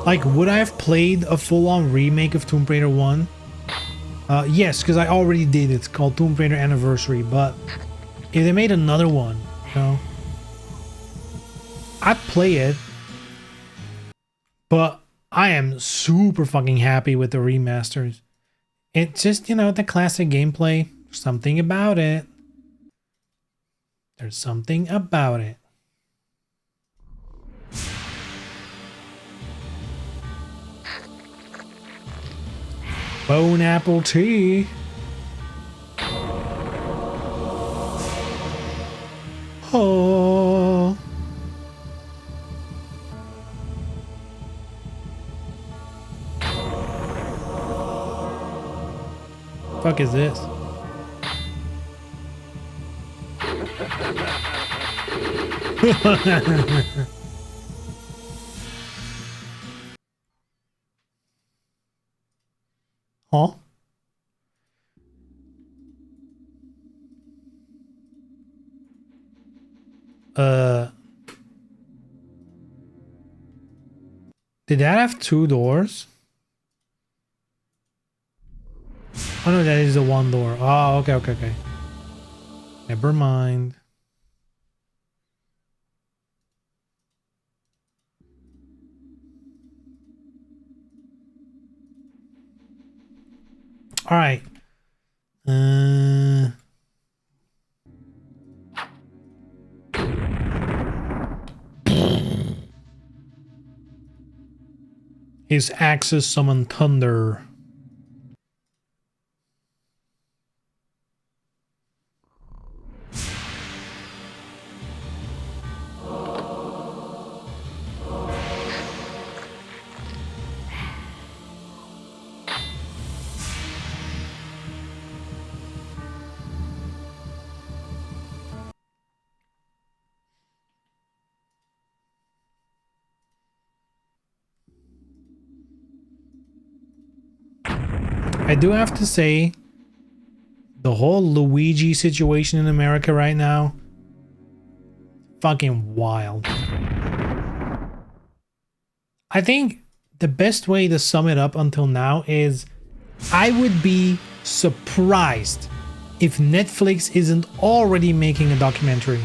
Like, would I have played a full-on remake of Tomb Raider 1? Yes, because I already did. It's called Tomb Raider Anniversary. But if they made another one, you know, I'd play it. But I am super fucking happy with the remasters. It's just, you know, the classic gameplay. Something about it. There's something about it. Bone apple tea. Oh. Fuck is this? Huh? Did that have 2 doors? Oh no, that is the 1 door. Oh, okay, okay, okay. Never mind. All right. His axes summon thunder. I do have to say, the whole Luigi situation in America right now, fucking wild. I think the best way to sum it up until now is I would be surprised if Netflix isn't already making a documentary.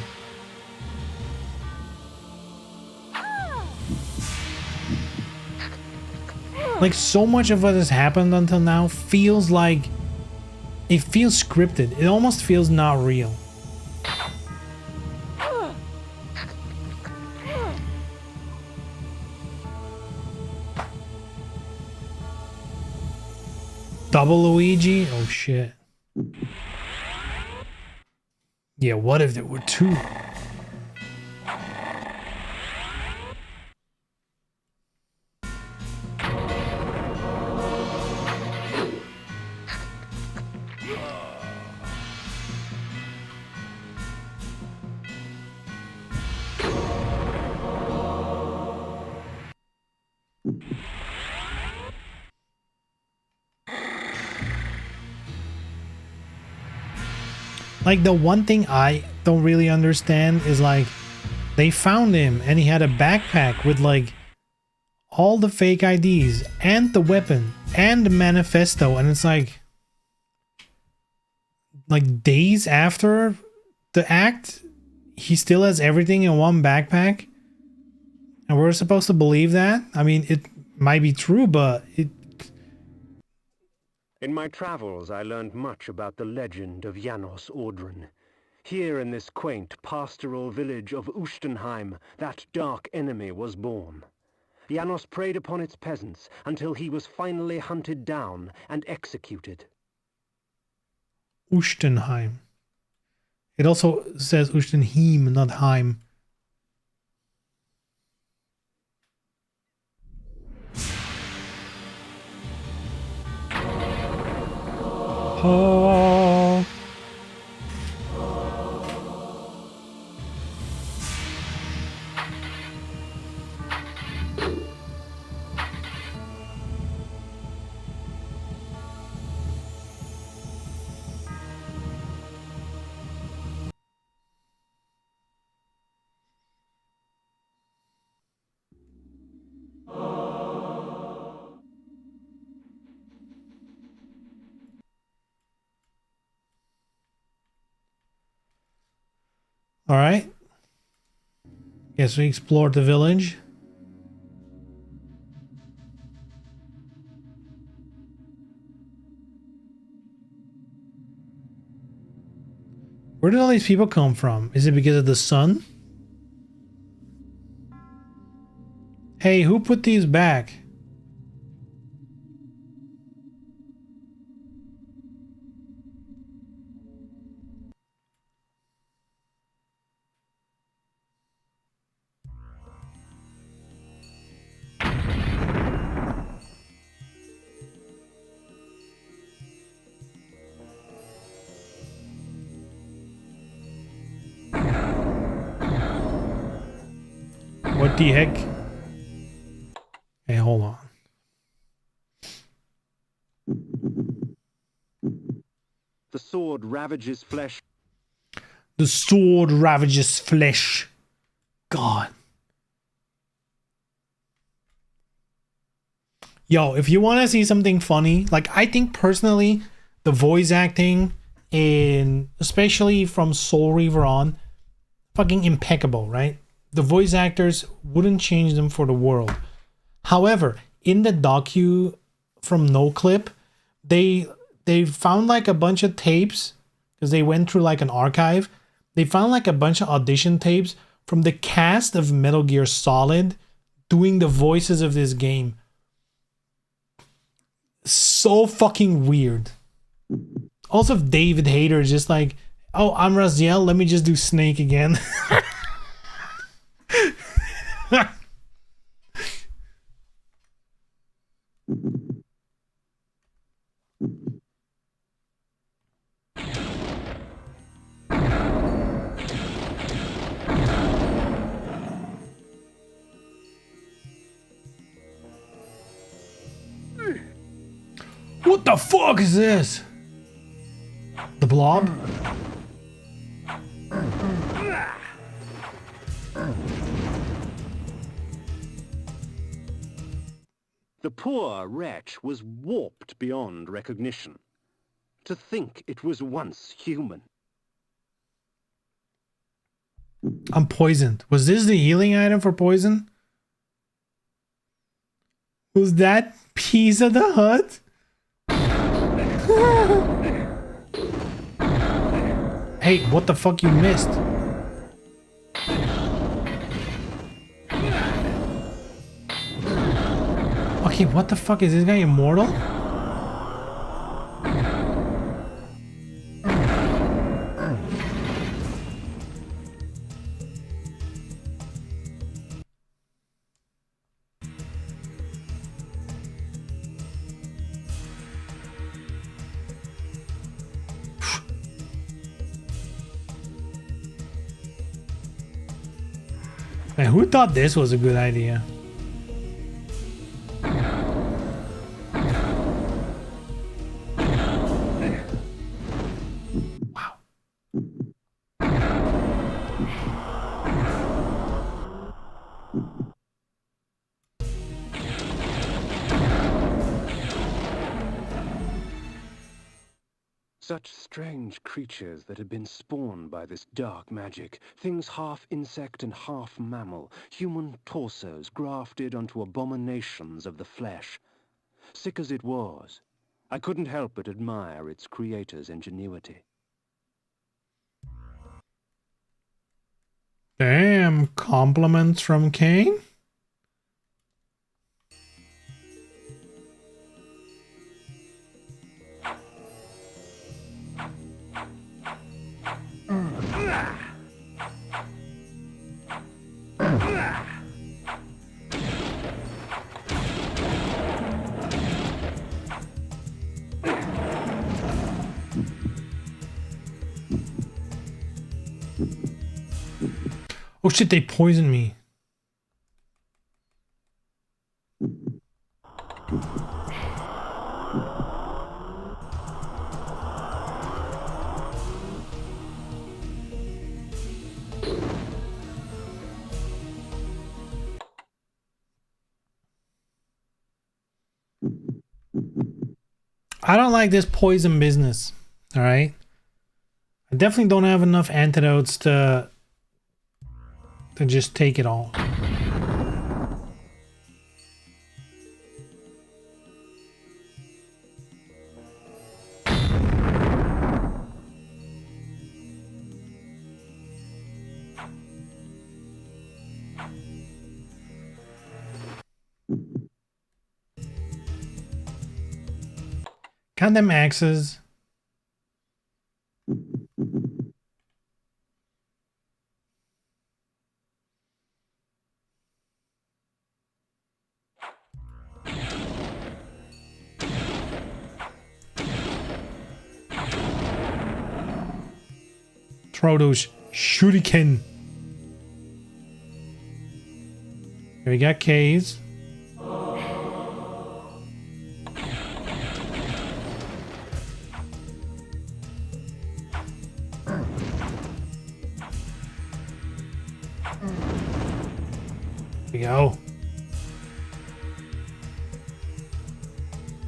Like, so much of what has happened until now feels like it feels scripted. It almost feels not real. Double Luigi? Oh shit. Yeah, what if there were 2? Like, the one thing I don't really understand is, like, they found him and he had a backpack with, like, all the fake IDs and the weapon and the manifesto, and it's like days after the act, he still has everything in one backpack, and we're supposed to believe that? I mean, it might be true, but it... In my travels, I learned much about the legend of Janos Audron. Here in this quaint pastoral village of Ustenheim, that dark enemy was born. Janos preyed upon its peasants until he was finally hunted down and executed. Ustenheim. It also says Ustenheim, not Heim. Oh. All right. Guess we explored the village. Where did all these people come from? Is it because of the sun? Hey, who put these back? the heck? Hey, hold on. The sword ravages flesh. The sword ravages flesh. God. Yo, if you want to see something funny, like I think personally, the voice acting in, especially from Soul Reaver on, fucking impeccable, right? The voice actors wouldn't change them for the world. However, in the docu from NoClip, they found like a bunch of tapes because they went through like an archive. They found like a bunch of audition tapes from the cast of Metal Gear Solid doing the voices of this game. So fucking weird. Also, if David Hayter is just like, oh, I'm Raziel, let me just do Snake again. What the fuck is this? The Blob? The poor wretch was warped beyond recognition. To think it was once human. I'm poisoned. Was this the healing item for poison? Was that Pizza the Hut? Hey, what the fuck you missed? Okay, what the fuck? Is this guy immortal? Man, who thought this was a good idea? Wow. Such strange creatures that had been spawned by this dark magic. Things half insect and half mammal. Human torsos grafted onto abominations of the flesh. Sick as it was, I couldn't help but admire its creator's ingenuity. Damn, compliments from Kane? Oh shit, they poisoned me. I don't like this poison business. All right. I definitely don't have enough antidotes to just take it all. Count them axes. Throw those shuriken. Here we got caves. Here we go.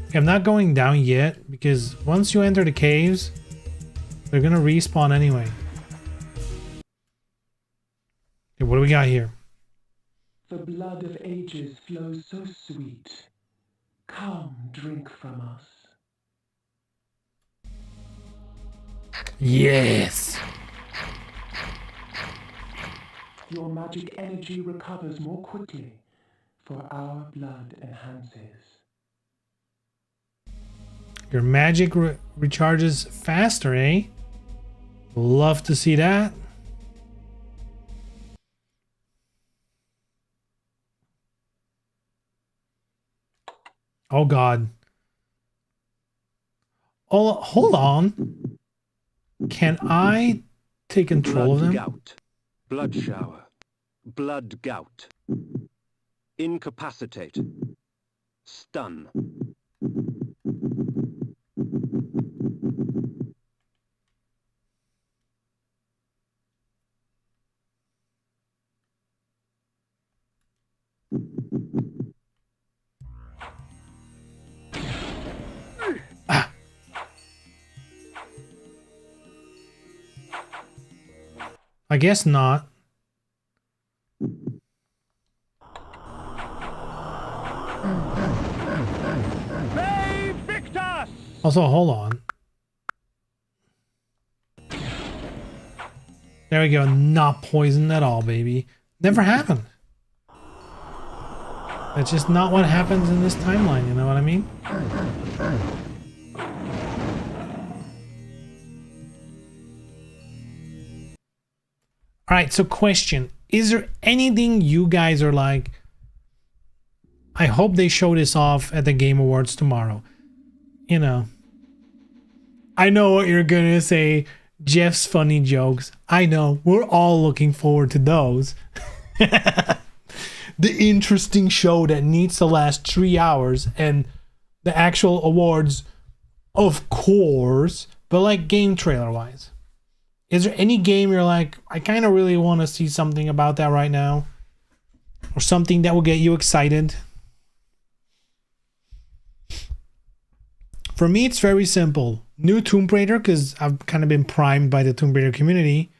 Okay, I'm not going down yet because once you enter the caves, they're gonna respawn anyway. Okay, what do we got here? The blood of ages flows so sweet. Come, drink from us. Yes. Your magic energy recovers more quickly, for our blood enhances. Your magic recharges faster, eh? Love to see that. Oh god. Oh, hold on. Can I take control of them? Gout. Blood shower. Blood gout. Incapacitate. Stun. I guess not. Also, hold on. There we go. Not poisoned at all, baby. Never happened. That's just not what happens in this timeline, you know what I mean? Alright, so question. Is there anything you guys are like, I hope they show this off at the Game Awards tomorrow? You know. I know what you're gonna say. Jeff's funny jokes. I know. We're all looking forward to those. The interesting show that needs to last 3 hours and the actual awards, of course, but like game trailer wise. Is there any game you're like, I kind of really want to see something about that right now? Or something that will get you excited? For me, it's very simple. New Tomb Raider, because I've kind of been primed by the Tomb Raider community.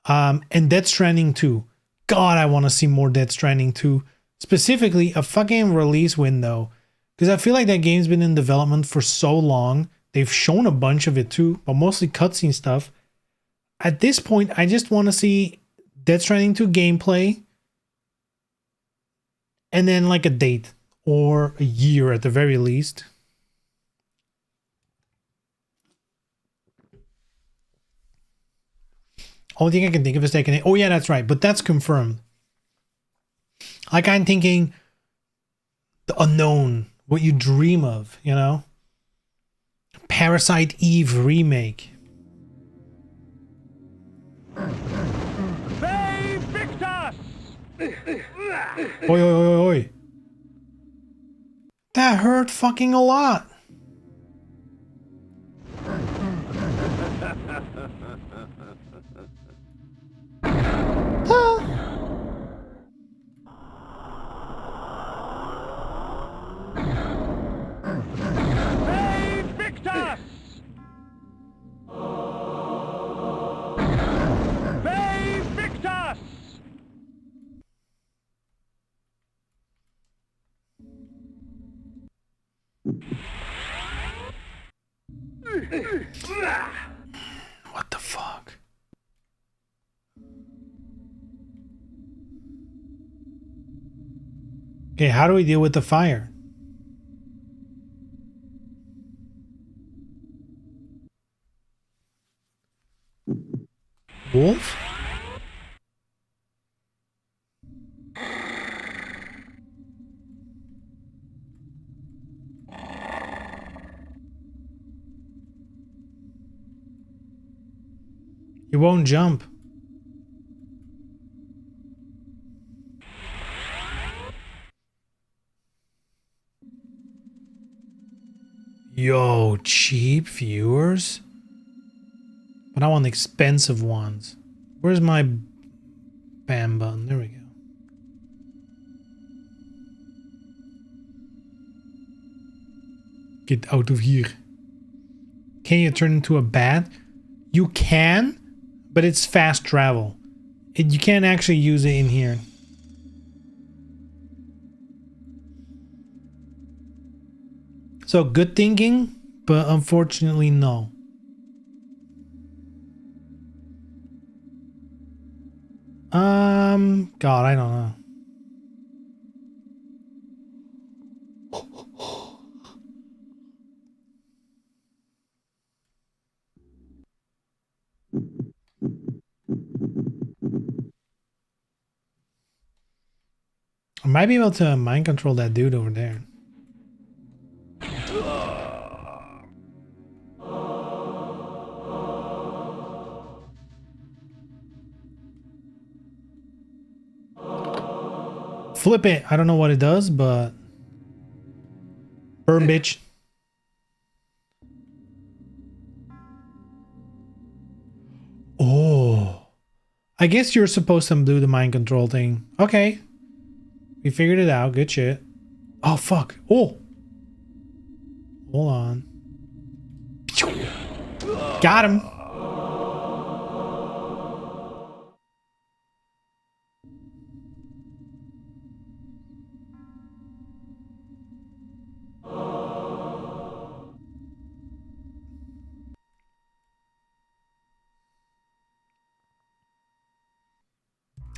And Death Stranding 2. God, I want to see more Death Stranding 2. Specifically, a fucking release window. Because I feel like that game's been in development for so long. They've shown a bunch of it too, but mostly cutscene stuff. At this point, I just want to see Death Stranding 2 gameplay. And then like a date. Or a year at the very least. Only thing I can think of is taking it. Oh yeah, that's right. But that's confirmed. Like I'm thinking the unknown. What you dream of, you know? Parasite Eve remake. Oi, oi, oi, oi. That hurt fucking a lot. What the fuck? Okay, how do we deal with the fire? Wolf? He won't jump. Yo, cheap viewers? But I want expensive ones. Where's my bam button? There we go. Get out of here. Can you turn into a bat? You can, but it's fast travel. You can't actually use it in here. So good thinking, but unfortunately no. God, I don't know. I might be able to mind control that dude over there. Flip it. I don't know what it does, but burn, bitch. Oh, I guess you're supposed to do the mind control thing. Okay, we figured it out. Good shit. Oh fuck. Oh, hold on. Got him.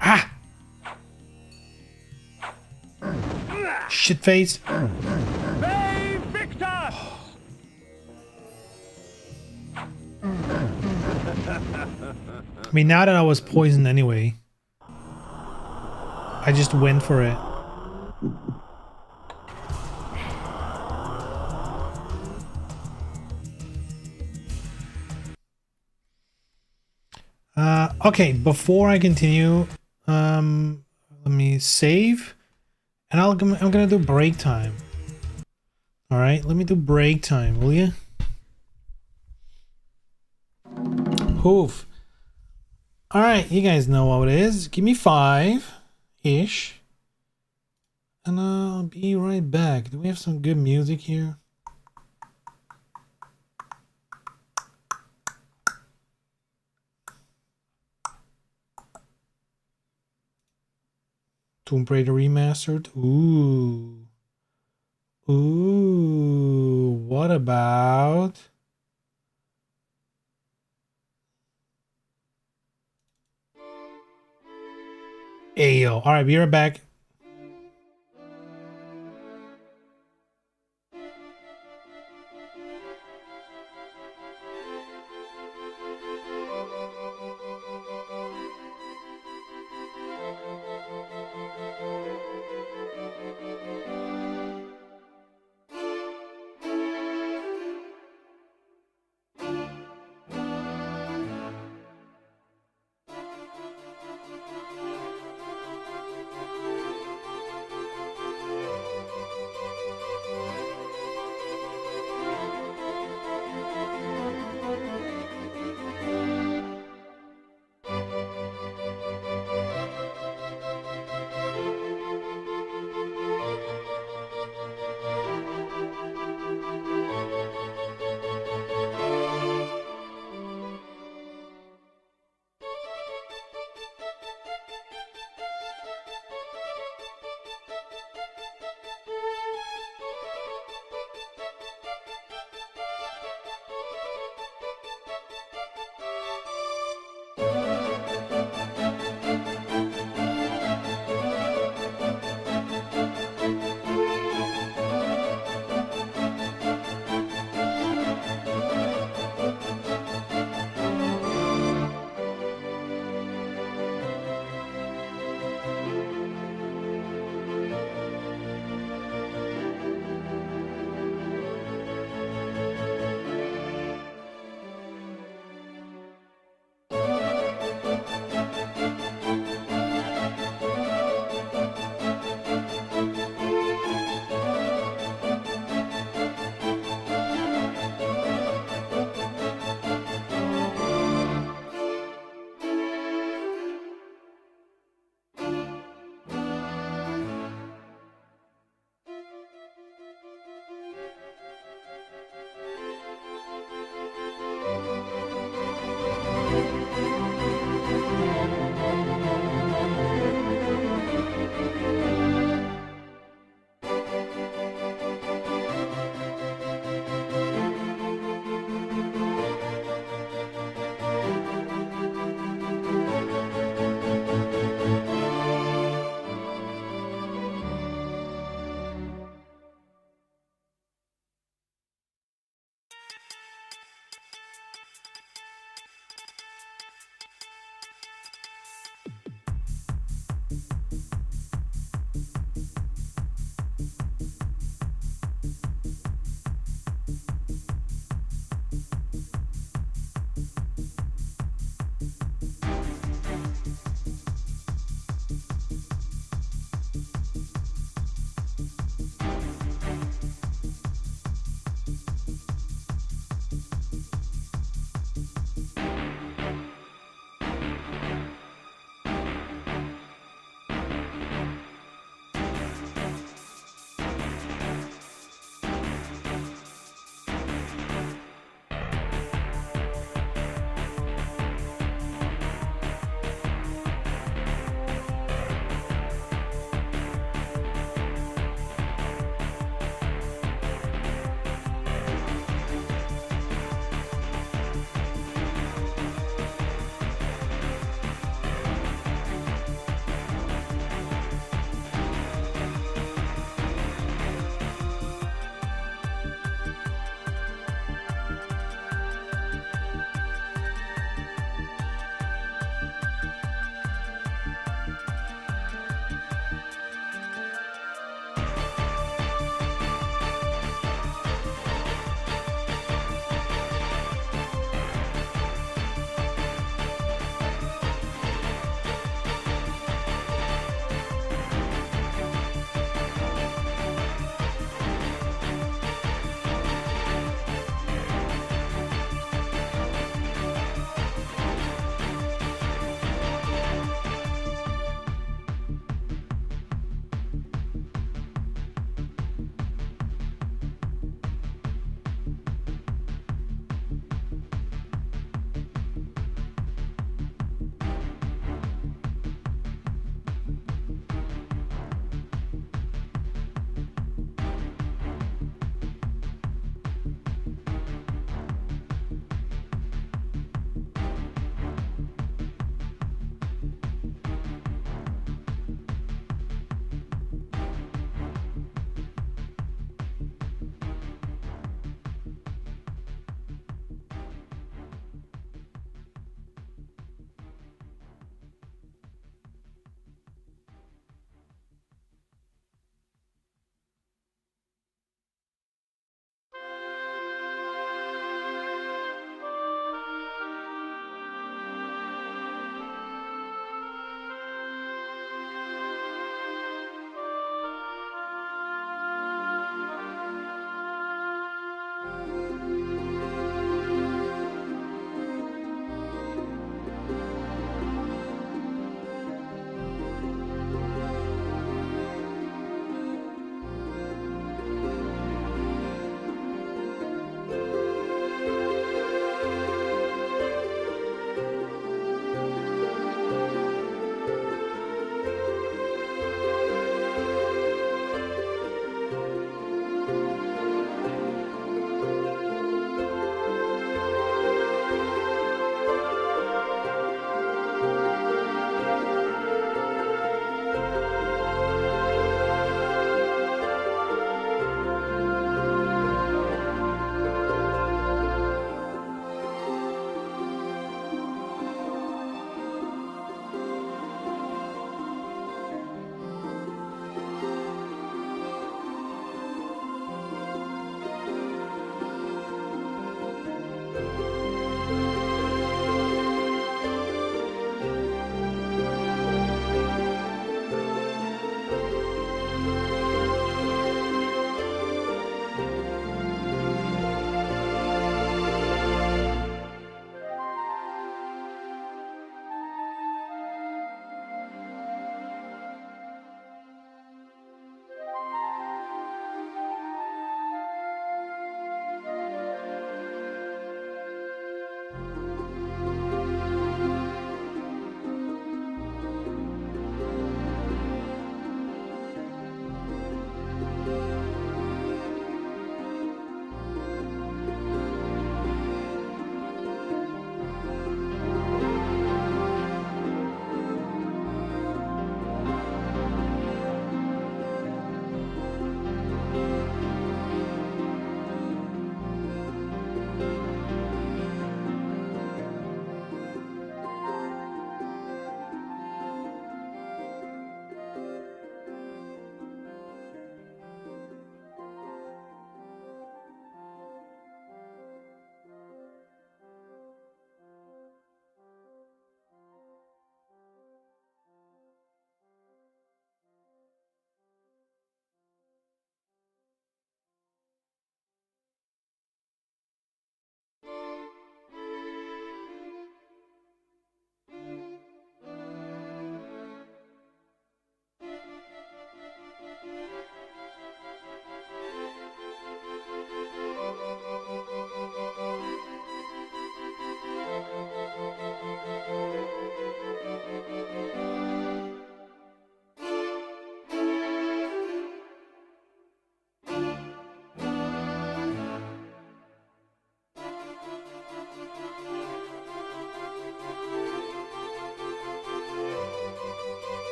Ah! Shit face. Hey, Victor! I mean, now that I was poisoned anyway, I just went for it. Okay, before I continue, let me save, and I'm gonna do break time. All right, let me do break time, will you? Hoof. All right, you guys know what it is. Give me 5-ish, and I'll be right back. Do we have some good music here? Tomb Raider Remastered. Ooh. Ooh. What about... Ayo. Alright, be right back.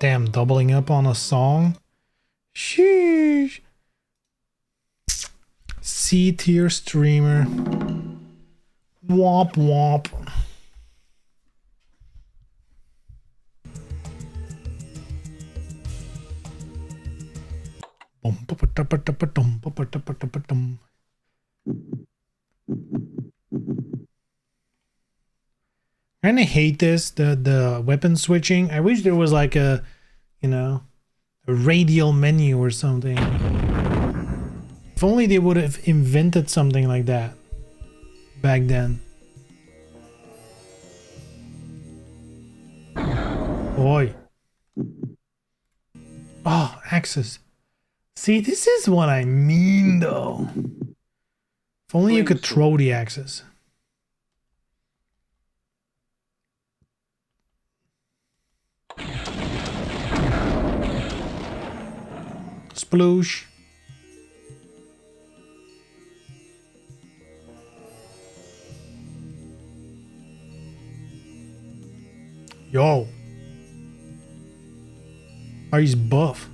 Damn, doubling up on a song? Sheesh. C-tier streamer. Womp womp. I kinda hate this, the weapon switching. I wish there was like a, you know, a radial menu or something. If only they would have invented something like that back then. Boy. Oh, axes. See, this is what I mean though. If only you could throw the axes. Sploosh. Yo. Oh, he's buff.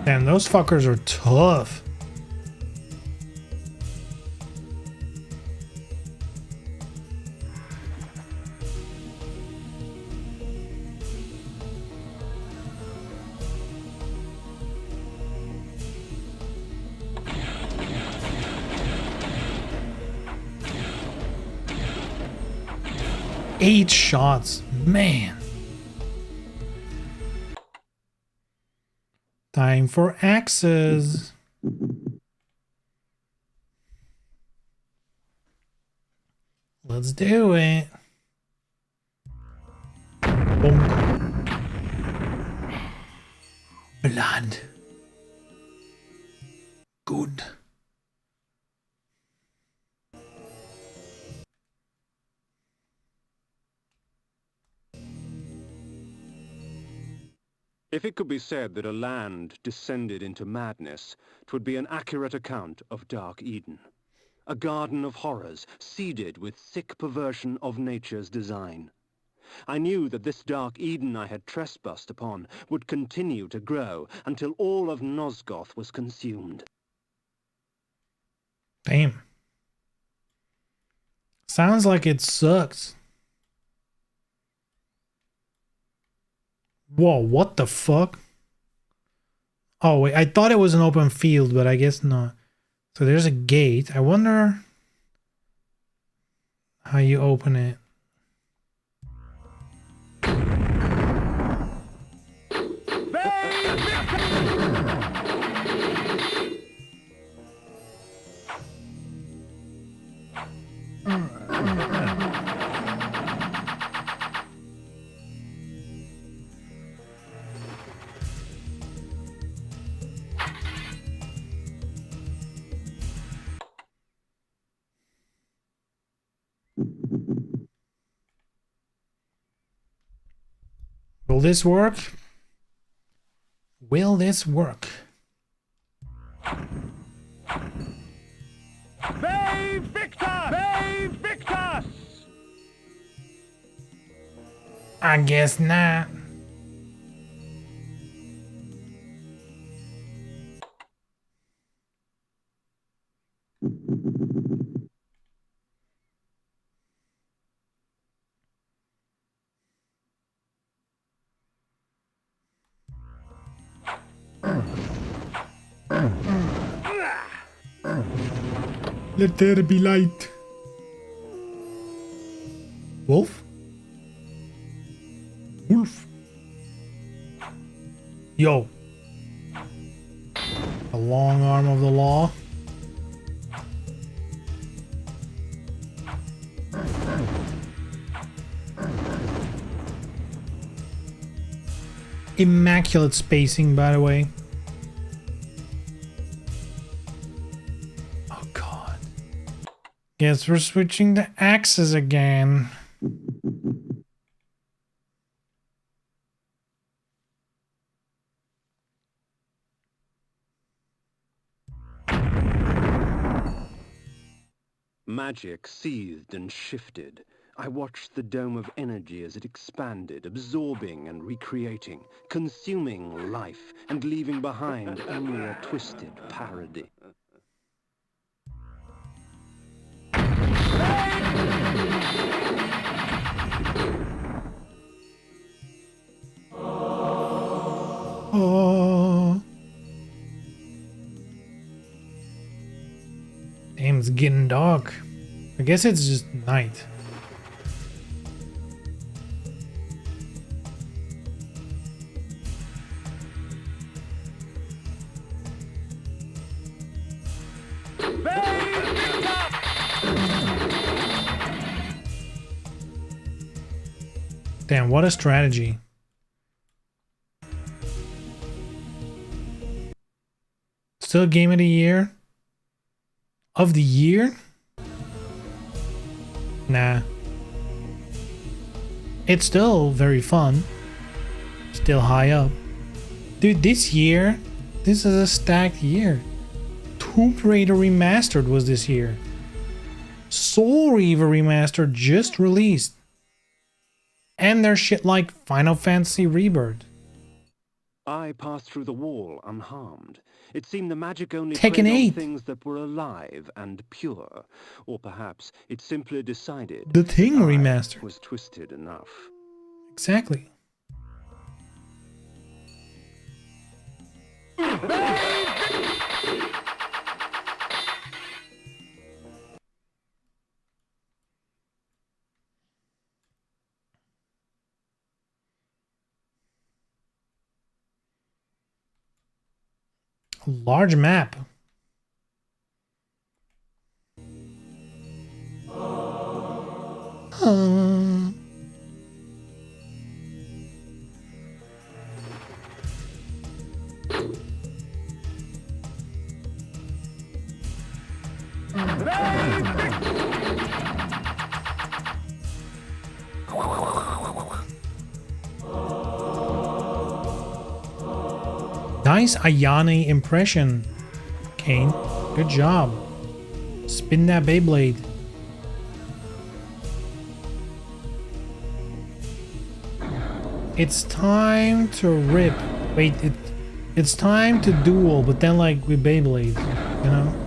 Damn, those fuckers are tough. Eight shots, man. Time for axes. Let's do it. Bonk. Blood. Good. If it could be said that a land descended into madness, 'twould be an accurate account of Dark Eden. A garden of horrors, seeded with thick perversion of nature's design. I knew that this Dark Eden I had trespassed upon would continue to grow until all of Nosgoth was consumed. Damn. Sounds like it sucks. Whoa, what the fuck? Oh, wait, I thought it was an open field, but I guess not. So there's a gate. I wonder how you open it. Will this work? Will this work? Ve Victus! Ve Victus! I guess not. Let there be light. Wolf? Wolf? Yo. The long arm of the law. Immaculate spacing, by the way. Oh god. Guess we're switching to axes again. Magic seethed and shifted. I watched the dome of energy as it expanded, absorbing and recreating, consuming life and leaving behind only a twisted parody. Oh. Damn, it's getting dark. I guess it's just night. Damn, what a strategy. Still game of the year? Of the year? Nah. It's still very fun. Still high up. Dude, this year, this is a stacked year. Tomb Raider Remastered was this year. Soul Reaver Remastered just released. And there's shit like Final Fantasy Rebirth. I passed through the wall unharmed. It seemed the magic only Tekken preyed on 8. things that were alive and pure. Or perhaps it simply decided The Thing that I Remastered. was twisted enough. Exactly. A large map. Nice Ayane impression, Kane. Good job. Spin that Beyblade. It's time to rip. Wait, it's time to duel, but then like with Beyblade, you know?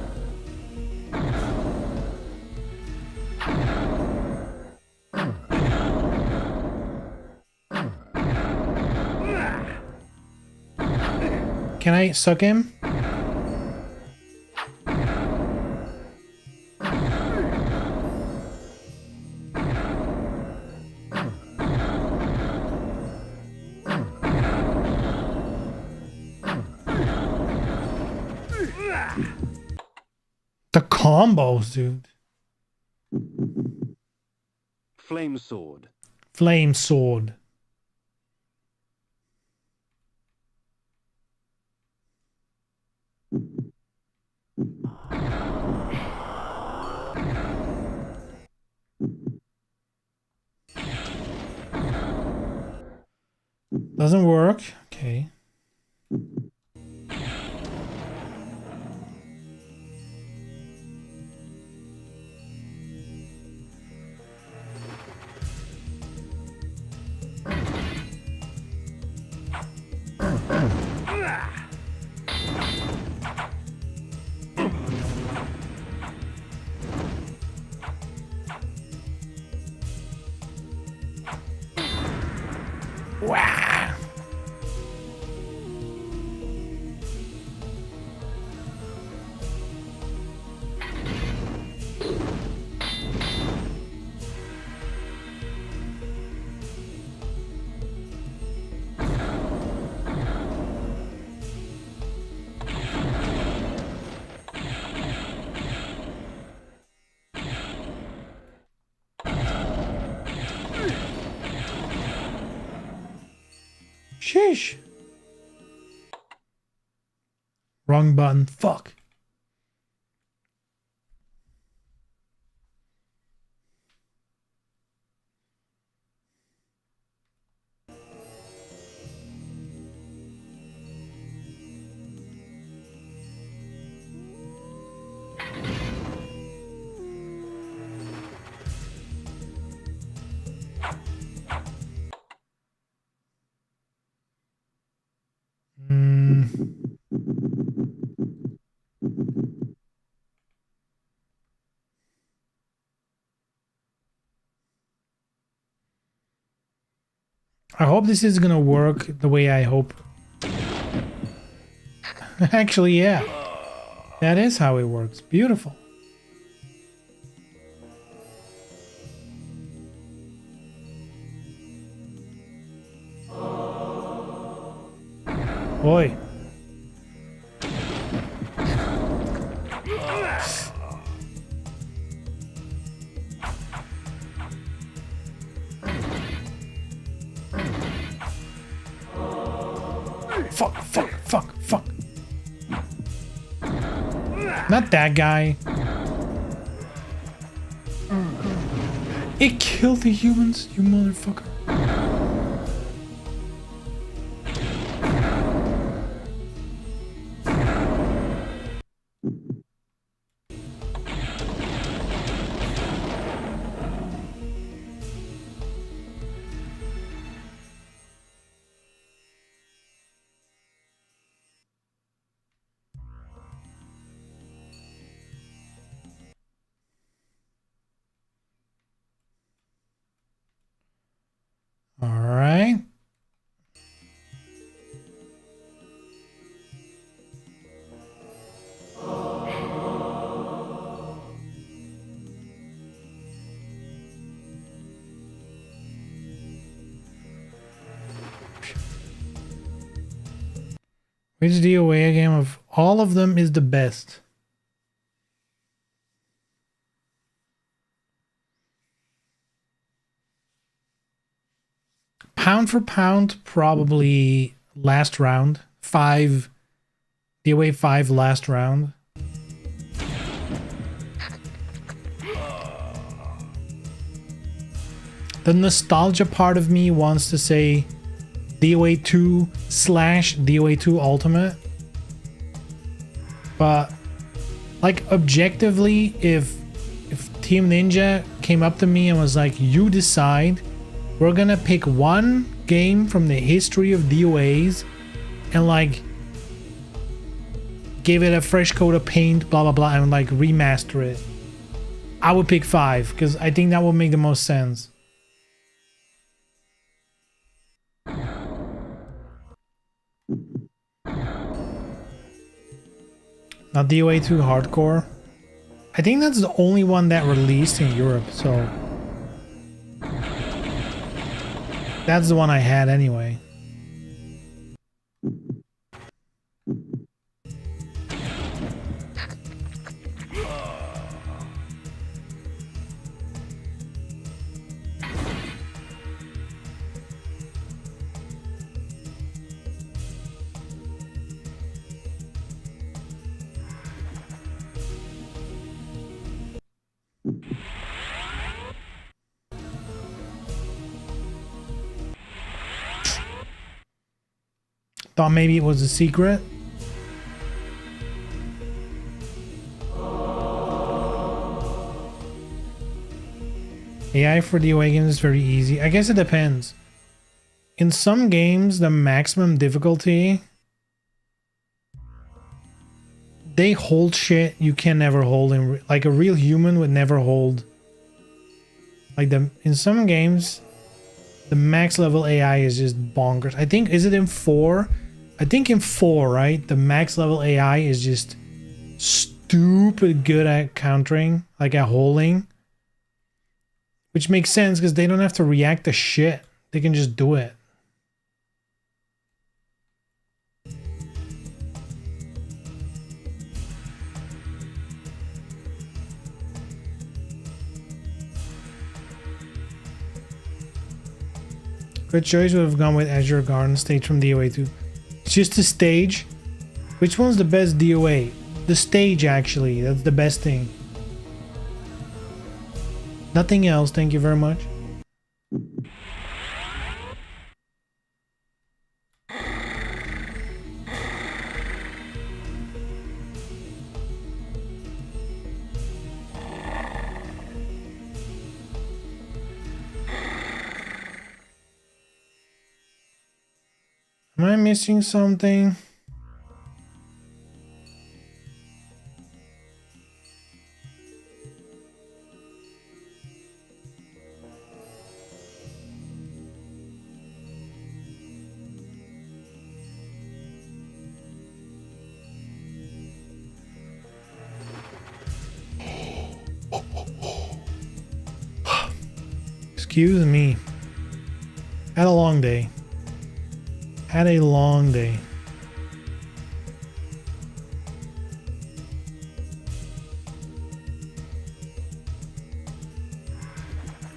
Can I suck him? The combos, dude. Flame sword. Flame sword. Doesn't work. Okay. Wow. Sheesh. Wrong button. Fuck. I hope this is gonna work the way I hope. Actually, yeah. That is how it works. Beautiful. Boy. Fuck. Not that guy. It killed the humans, you motherfucker. All right. Which DOA game of all of them is the best? Pound for pound, probably last round. 5. DOA 5 last round. The nostalgia part of me wants to say DOA 2 / DOA 2 Ultimate. But like objectively, if Team Ninja came up to me and was like, you decide, we're gonna pick one game from the history of DOAs and like give it a fresh coat of paint, blah blah blah, and like remaster it, I would pick 5 because I think that would make the most sense. Not DOA 2 Hardcore. I think that's the only one that released in Europe, so that's the one I had anyway. Thought maybe it was a secret. AI for DOA games is very easy. I guess it depends. In some games, the maximum difficulty, they hold shit you can never hold in, like a real human would never hold. Like in some games, the max level AI is just bonkers. I think, is it in 4? I think in 4, right? The max level AI is just stupid good at countering, like at holding. Which makes sense because they don't have to react to shit. They can just do it. Good choice, would have gone with Azure Garden stage from DOA 2. It's just the stage. Which one's the best DOA? The stage, actually. That's the best thing. Nothing else, thank you very much. Am I missing something? Excuse me. Had a long day. Had a long day.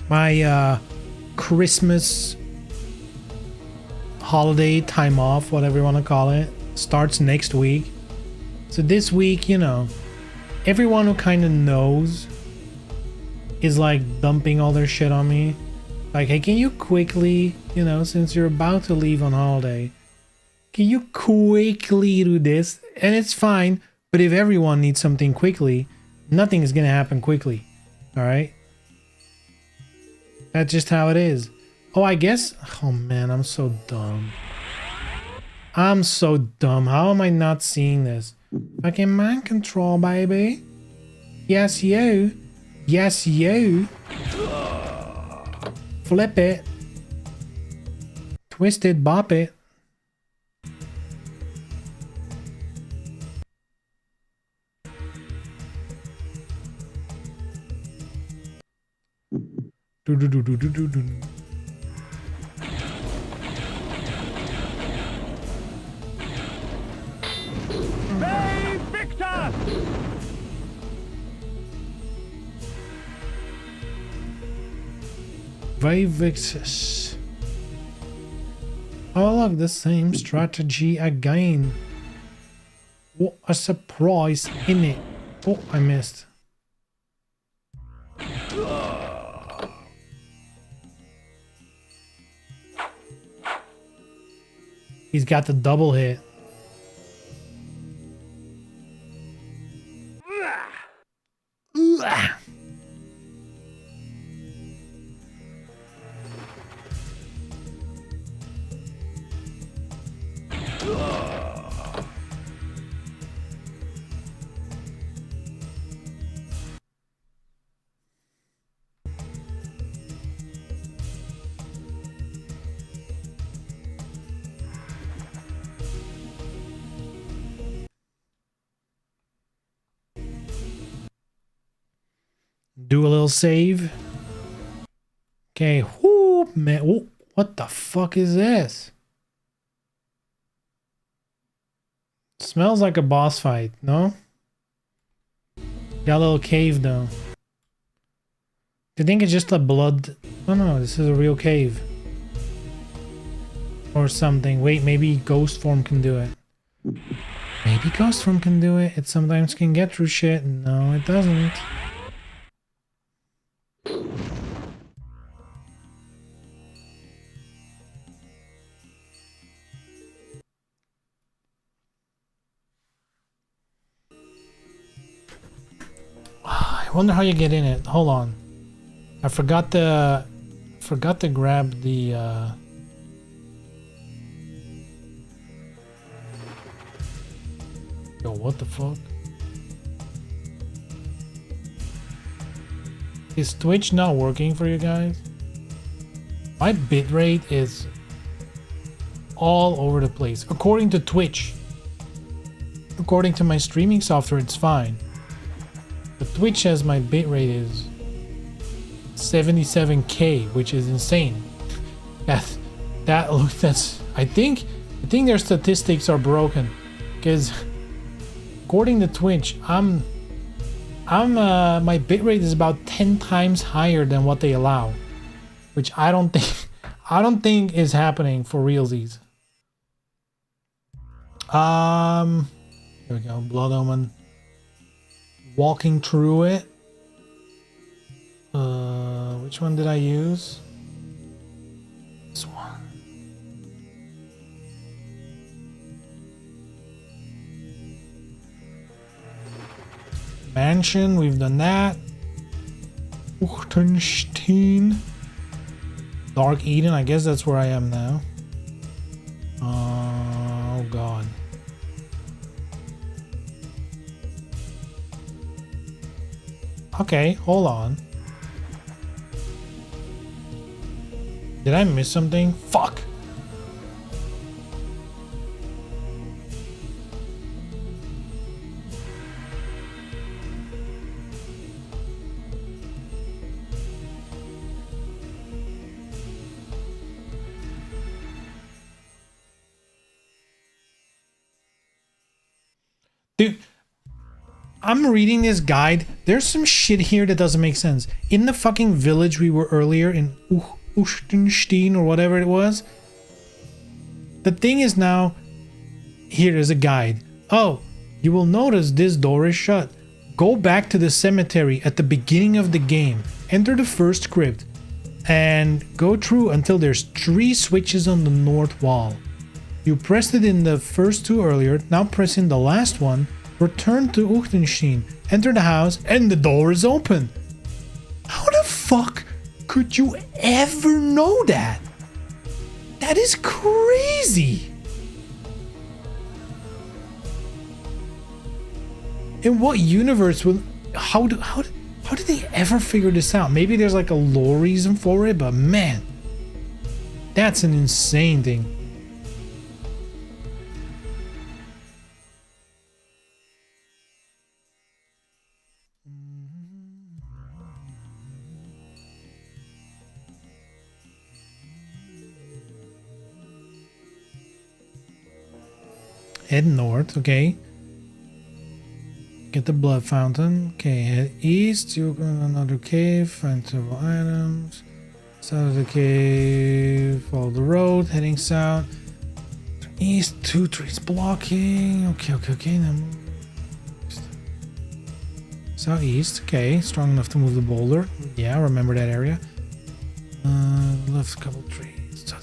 My Christmas holiday time off, whatever you want to call it, starts next week. So this week, you know, everyone who kind of knows is like dumping all their shit on me. Like, hey, can you quickly, you know, since you're about to leave on holiday, can you quickly do this? And it's fine, but if everyone needs something quickly, nothing is gonna happen quickly. All right? That's just how it is. Oh, I guess. Oh man, I'm so dumb. I'm so dumb. How am I not seeing this? Fucking mind control, baby. Yes, you. Yes, you. Flip it. Twist it, bop it. Do do do do do do do. Bay Victor! Vivixus. Oh look, the same strategy again. What a surprise in it. Oh, I missed. He's got the double hit. Ah. Do a little save. Okay. Whoo, man. Whoa, what the fuck is this? Smells like a boss fight, no? Got a little cave though. Do you think it's just a blood? Oh no, this is a real cave. Or something. Wait, maybe ghost form can do it. Maybe ghost form can do it. It sometimes can get through shit. No, it doesn't. I wonder how you get in it. Hold on. I forgot to grab the Yo, what the fuck? Is Twitch not working for you guys? My bitrate is all over the place. According to Twitch. According to my streaming software, it's fine. But Twitch says my bitrate is 77k, which is insane. That's I think their statistics are broken, because according to Twitch, my bitrate is about 10 times higher than what they allow, which I don't think is happening for realsies. Here we go, Blood Omen. Walking through it. Which one did I use? This one. Mansion, we've done that. Uchtenstein. Dark Eden, I guess that's where I am now. Oh god. Okay, hold on. Did I miss something? Fuck! Dude, I'm reading this guide. There's some shit here that doesn't make sense. In the fucking village we were earlier in Ustenstein or whatever it was, the thing is now, here is a guide. Oh, you will notice this door is shut. Go back to the cemetery at the beginning of the game. Enter the first crypt and go through until there's 3 switches on the north wall. You pressed it in the first 2 earlier, now press in the last one. Return to Ustenstein, enter the house, and the door is open. How the fuck could you ever know that? That is crazy. In what universe would... How did they ever figure this out? Maybe there's like a lore reason for it, but man, that's an insane thing. Head north, okay. Get the blood fountain. Okay, head east. You go to another cave. Find several items. South of the cave. Follow the road. Heading south. East. 2 trees blocking. Okay. Then southeast. Okay, strong enough to move the boulder. Yeah, remember that area. Left a couple trees.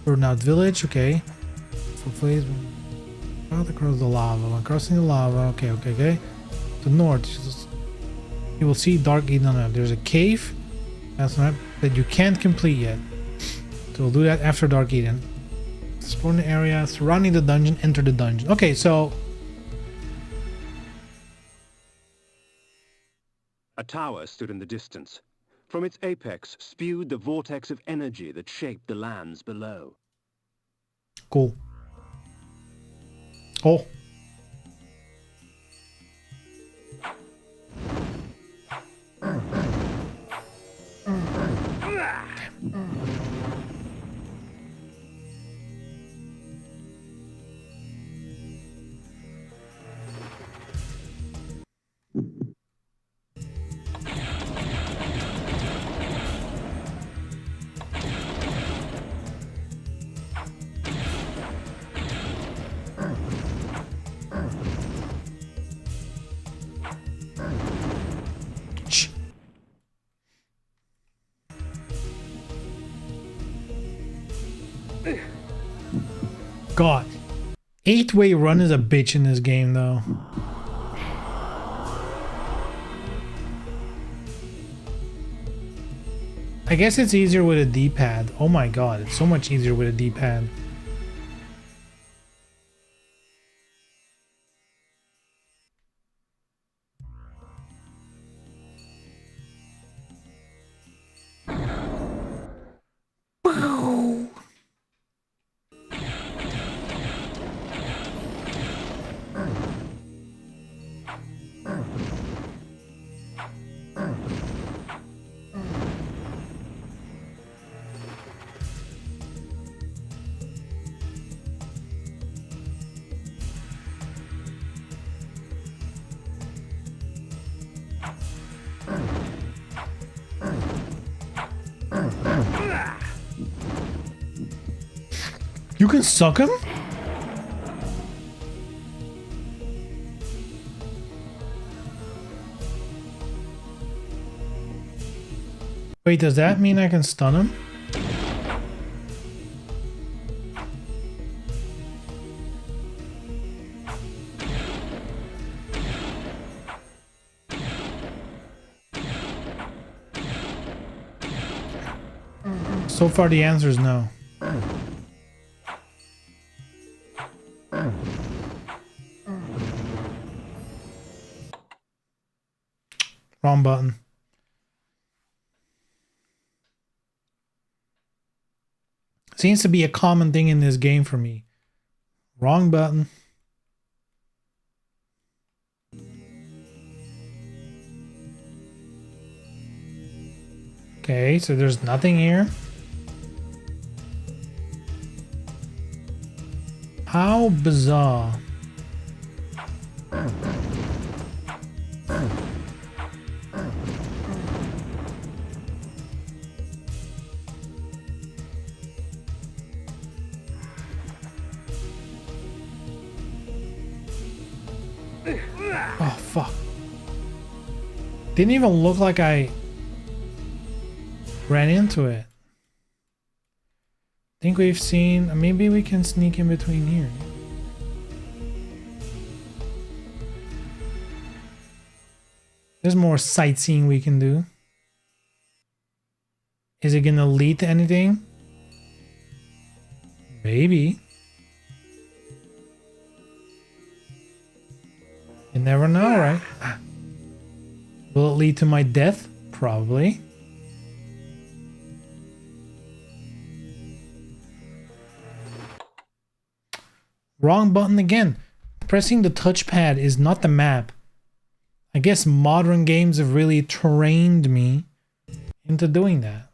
Burnout village. Okay. Please across the lava. When crossing the lava, okay. To the north, you will see Dark Eden on the map. There's a cave that's not that you can't complete yet. So we'll do that after Dark Eden. Explore the area surrounding the dungeon. Enter the dungeon. Okay, so A tower stood in the distance. From its apex spewed the vortex of energy that shaped the lands below. cool. Oh. God. 8-way run is a bitch in this game, though. I guess it's easier with a D-pad. Oh my god, it's so much easier with a D-pad. You can suck him? Wait, does that mean I can stun him? So far the answer is no. Wrong button. Seems to be a common thing in this game for me. Wrong button. Okay, so there's nothing here. How bizarre. Oh, fuck. Didn't even look like I ran into it. Think we've seen... Maybe we can sneak in between here. There's more sightseeing we can do. Is it gonna lead to anything? Maybe. You never know, right? Will it lead to my death? Probably. Wrong button again. Pressing the touchpad is not the map. I guess modern games have really trained me into doing that.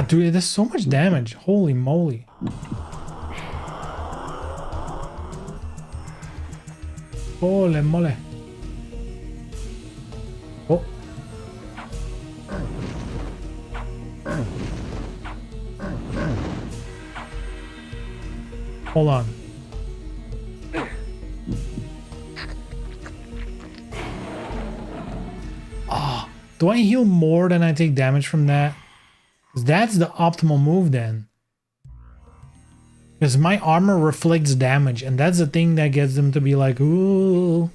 Dude, there's so much damage. Holy moly. Holy moly. Oh. Hold on. Ah, do I heal more than I take damage from that? 'Cause that's the optimal move then. Because my armor reflects damage, and that's the thing that gets them to be like, ooh.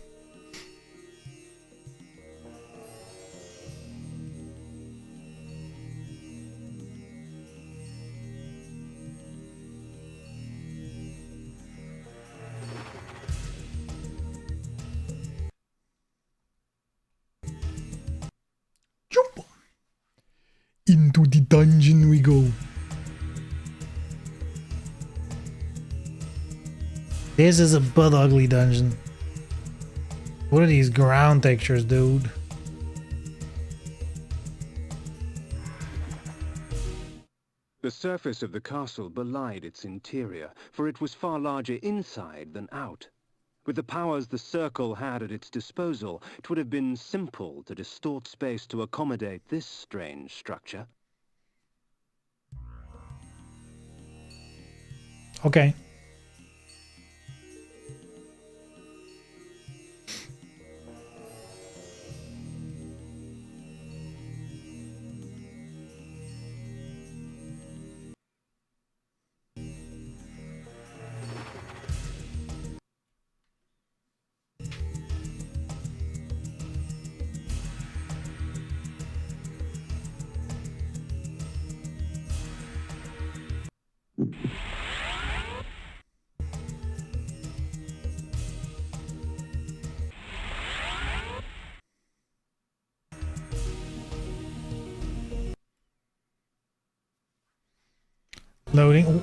Jump! Into the dungeon we go. This is a butt ugly dungeon. What are these ground textures, dude? The surface of the castle belied its interior, for it was far larger inside than out. With the powers the Circle had at its disposal, it would have been simple to distort space to accommodate this strange structure. Okay. Loading. Ooh.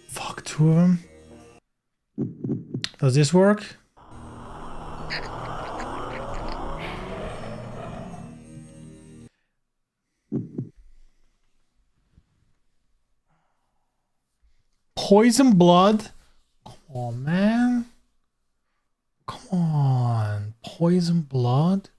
Fuck, two of them. Does this work? Poison blood? Come on, man. Come on. Poison blood?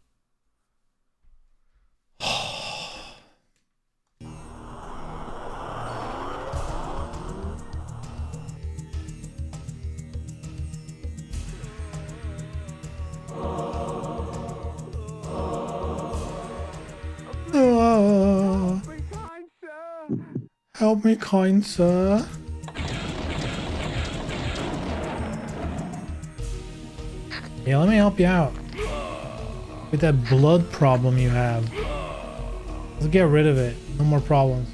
Help me, kind sir. Yeah, let me help you out with that blood problem you have. Let's get rid of it. No more problems.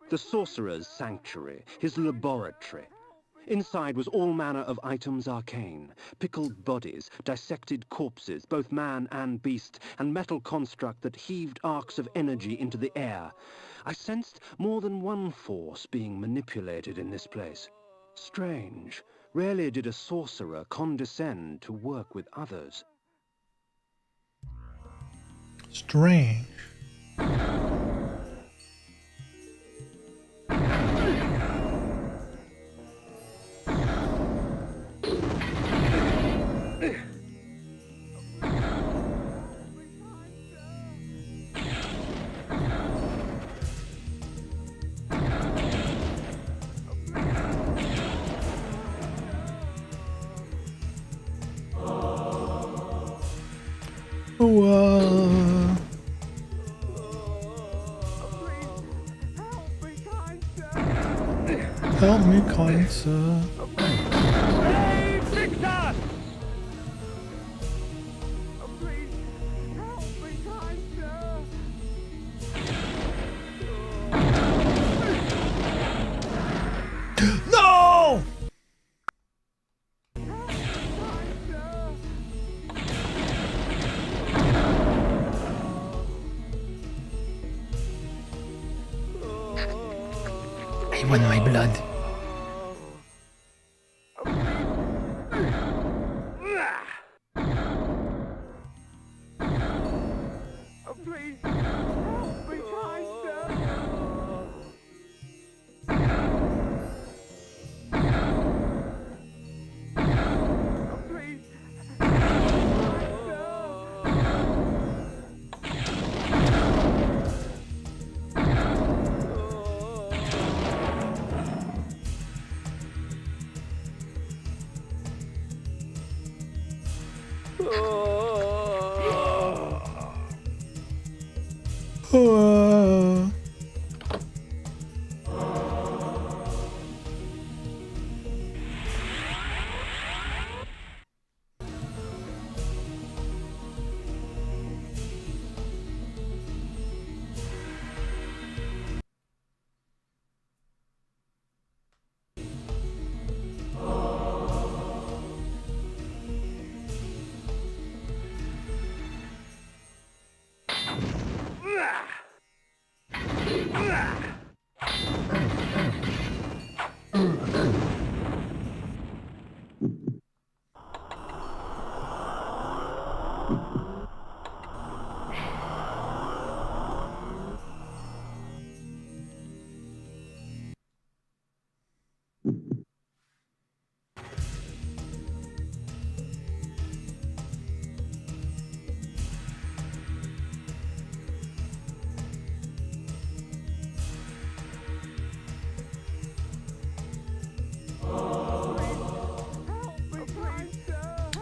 The sorcerer's sanctuary, his laboratory. Inside was all manner of items arcane, pickled bodies, dissected corpses, both man and beast, and metal construct that heaved arcs of energy into the air. I sensed more than one force being manipulated in this place. Strange. Rarely did a sorcerer condescend to work with others. Strange. Whoa. Help me, kind sir. Hey, Victor! No! I want my blood.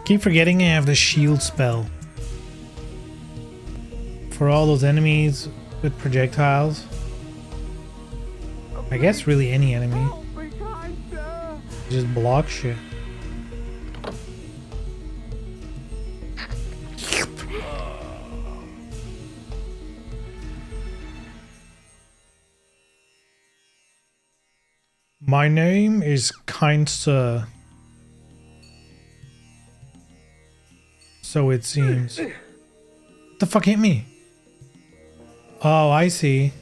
Keep forgetting I have the shield spell for all those enemies with projectiles. I guess really any enemy. Just block shit. My name is kind sir. So it seems. What the fuck hit me? Oh, I see.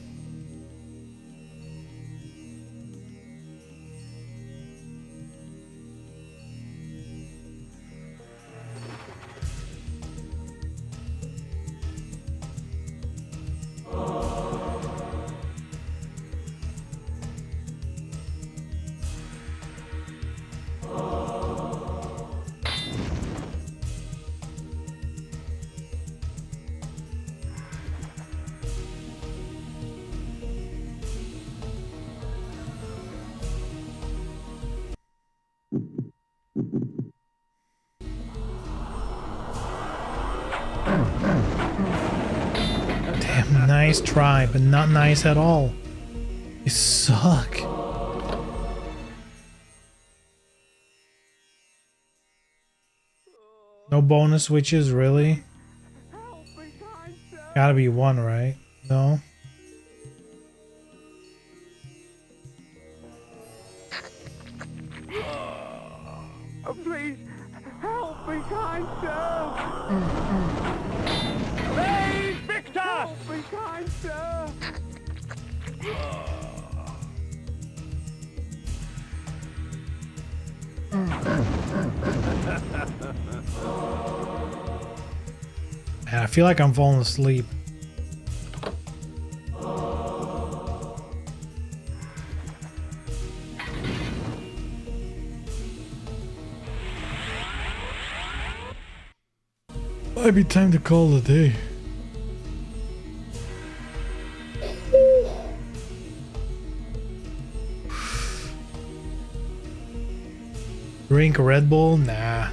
Damn, nice try, but not nice at all. You suck. No bonus switches, really? Gotta be one, right? No? Please help me, kind sir. Please, Victor! Help me, kind sir. Man, I feel like I'm falling asleep. Might be time to call it a day. Drink Red Bull? Nah.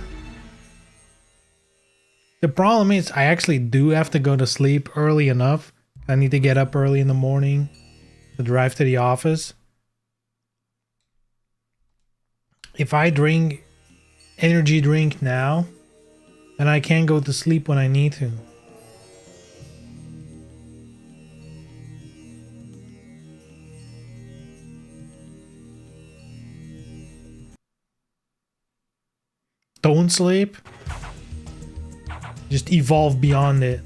The problem is I actually do have to go to sleep early enough. I need to get up early in the morning to drive to the office. If I drink energy drink now, then I can't go to sleep when I need to. Don't sleep. Just evolve beyond it.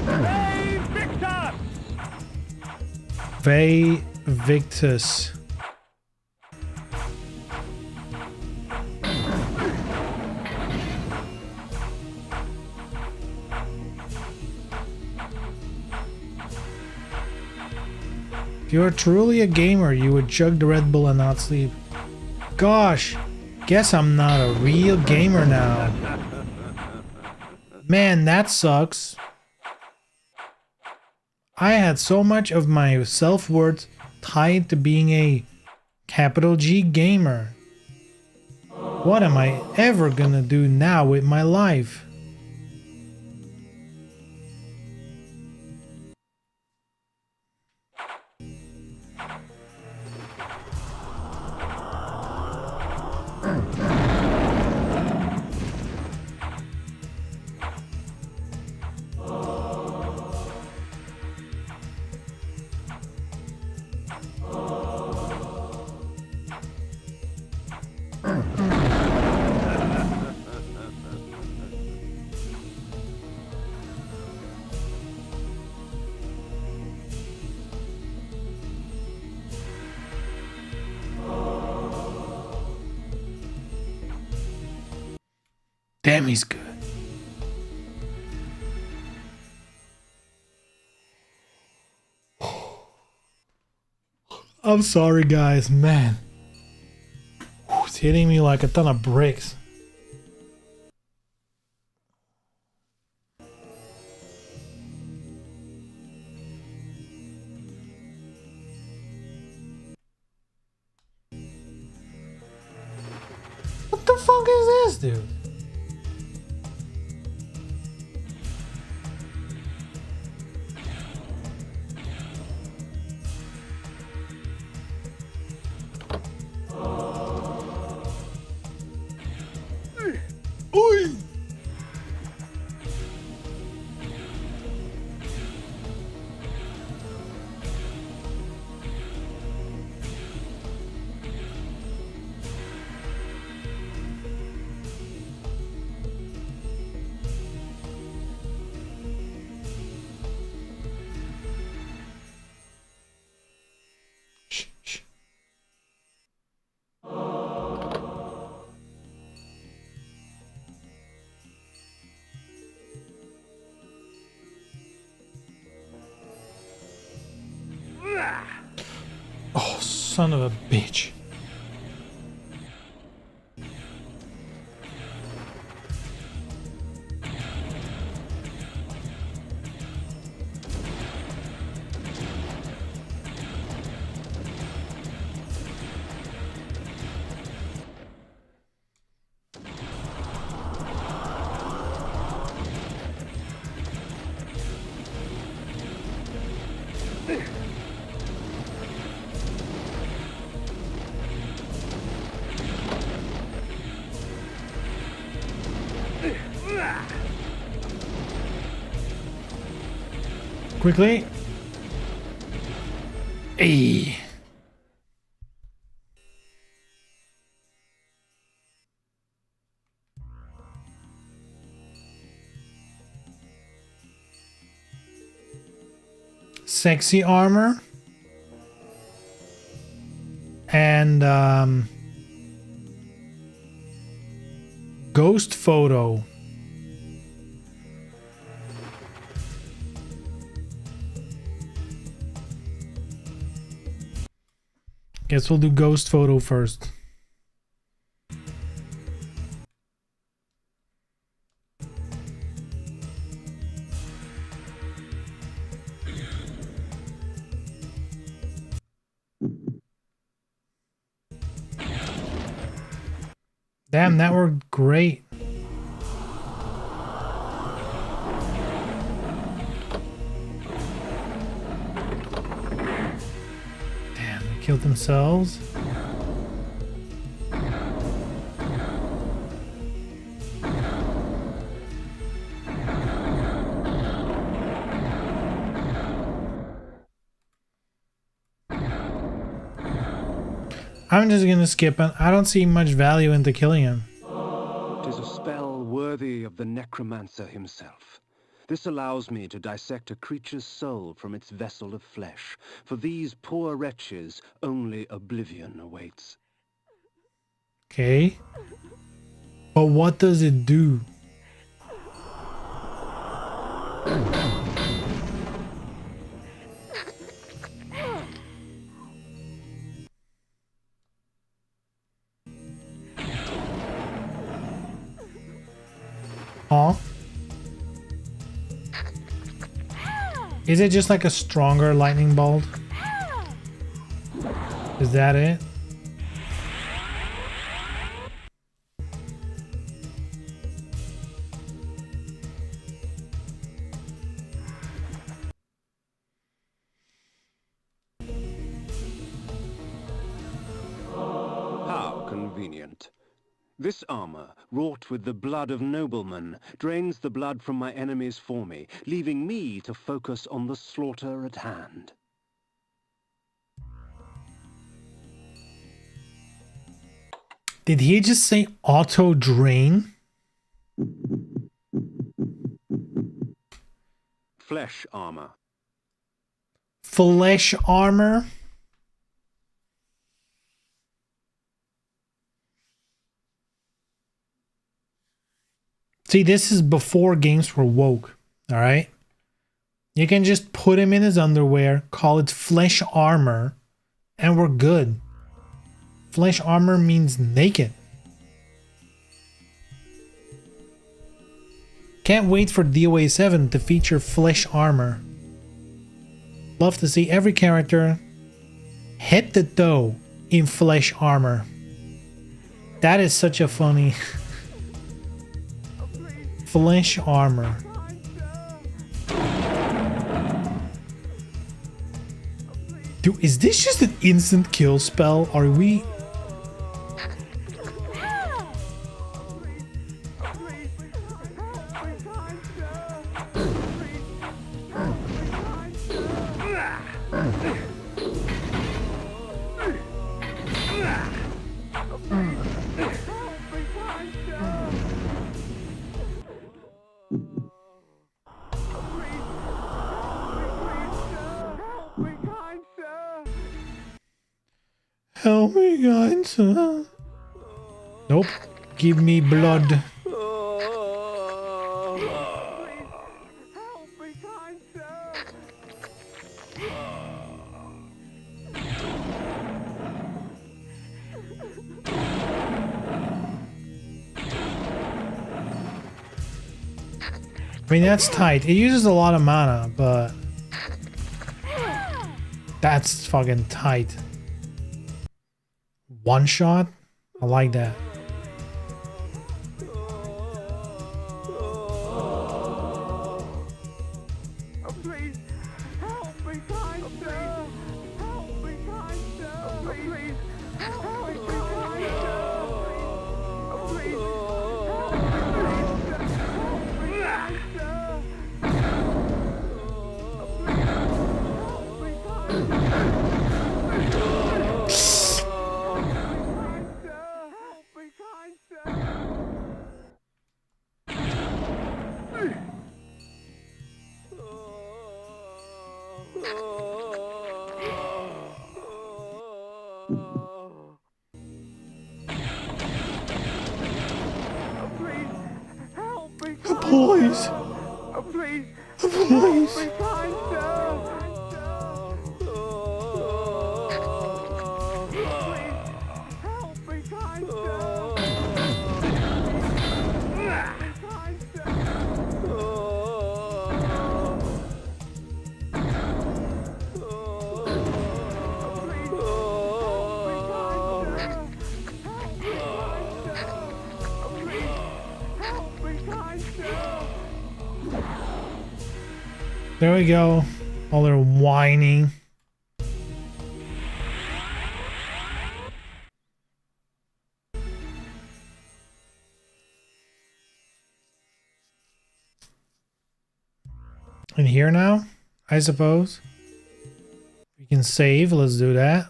Hey, Victor! Vey Victus. If you're truly a gamer, you would chug the Red Bull and not sleep. Gosh, guess I'm not a real gamer now. Man, that sucks. I had so much of my self-worth tied to being a capital G gamer. What am I ever gonna do now with my life? Damn, he's good. I'm sorry, guys, man. It's hitting me like a ton of bricks. What the fuck is this, dude? Son of a bitch. Quickly. Hey. Sexy armor. And ghost photo. Guess we'll do ghost photo first. Damn, that worked great. Damn, they killed themselves. I'm just gonna skip it. I don't see much value into killing him. 'Tis a spell worthy of the necromancer himself. This allows me to dissect a creature's soul from its vessel of flesh. For these poor wretches, only oblivion awaits. Okay. But what does it do? Huh? Is it just like a stronger lightning bolt? Is that it? How convenient. This armor, wrought with the blood of noblemen, drains the blood from my enemies for me, leaving me to focus on the slaughter at hand. Did he just say auto drain? Flesh armor. Flesh armor? See, this is before games were woke, all right? You can just put him in his underwear, call it flesh armor, and we're good. Flesh armor means naked. Can't wait for DOA 7 to feature flesh armor. Love to see every character head to toe in flesh armor. That is such a funny... Flesh armor. Dude, is this just an instant kill spell? Are we... Help me, kind sir. Nope. Give me blood. I mean, that's tight. It uses a lot of mana, but that's fucking tight. One shot? I like that. Please, help me, kind sir. Help me, kind sir. Please, help me, kind sir. Please, help me, kind sir. Please. Please, Please. help me, kind sir. Please, help me, kind sir. Kind sir. There we go. All their whining. In here now, I suppose. We can save, let's do that.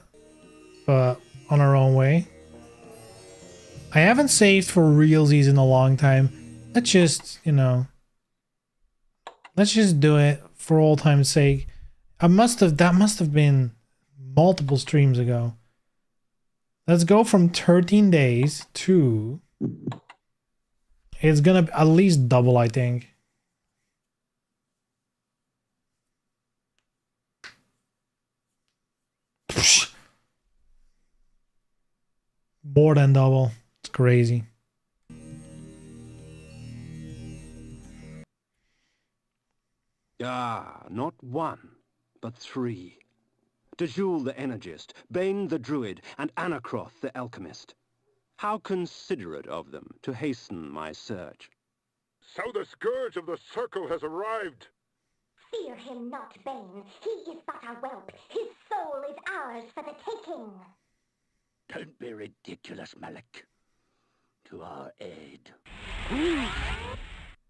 But on our own way. I haven't saved for realsies in a long time. Let's just, you know, let's just do it for old time's sake. That must have been multiple streams ago. Let's go from 13 days to, it's gonna at least double, I think. More than double. It's crazy. Ah, not one, but three. Dejul the Energist, Bane the Druid, and Anakroth the Alchemist. How considerate of them to hasten my search. So the Scourge of the Circle has arrived. Fear him not, Bane. He is but a whelp. His soul is ours for the taking. Don't be ridiculous, Malik. To our aid.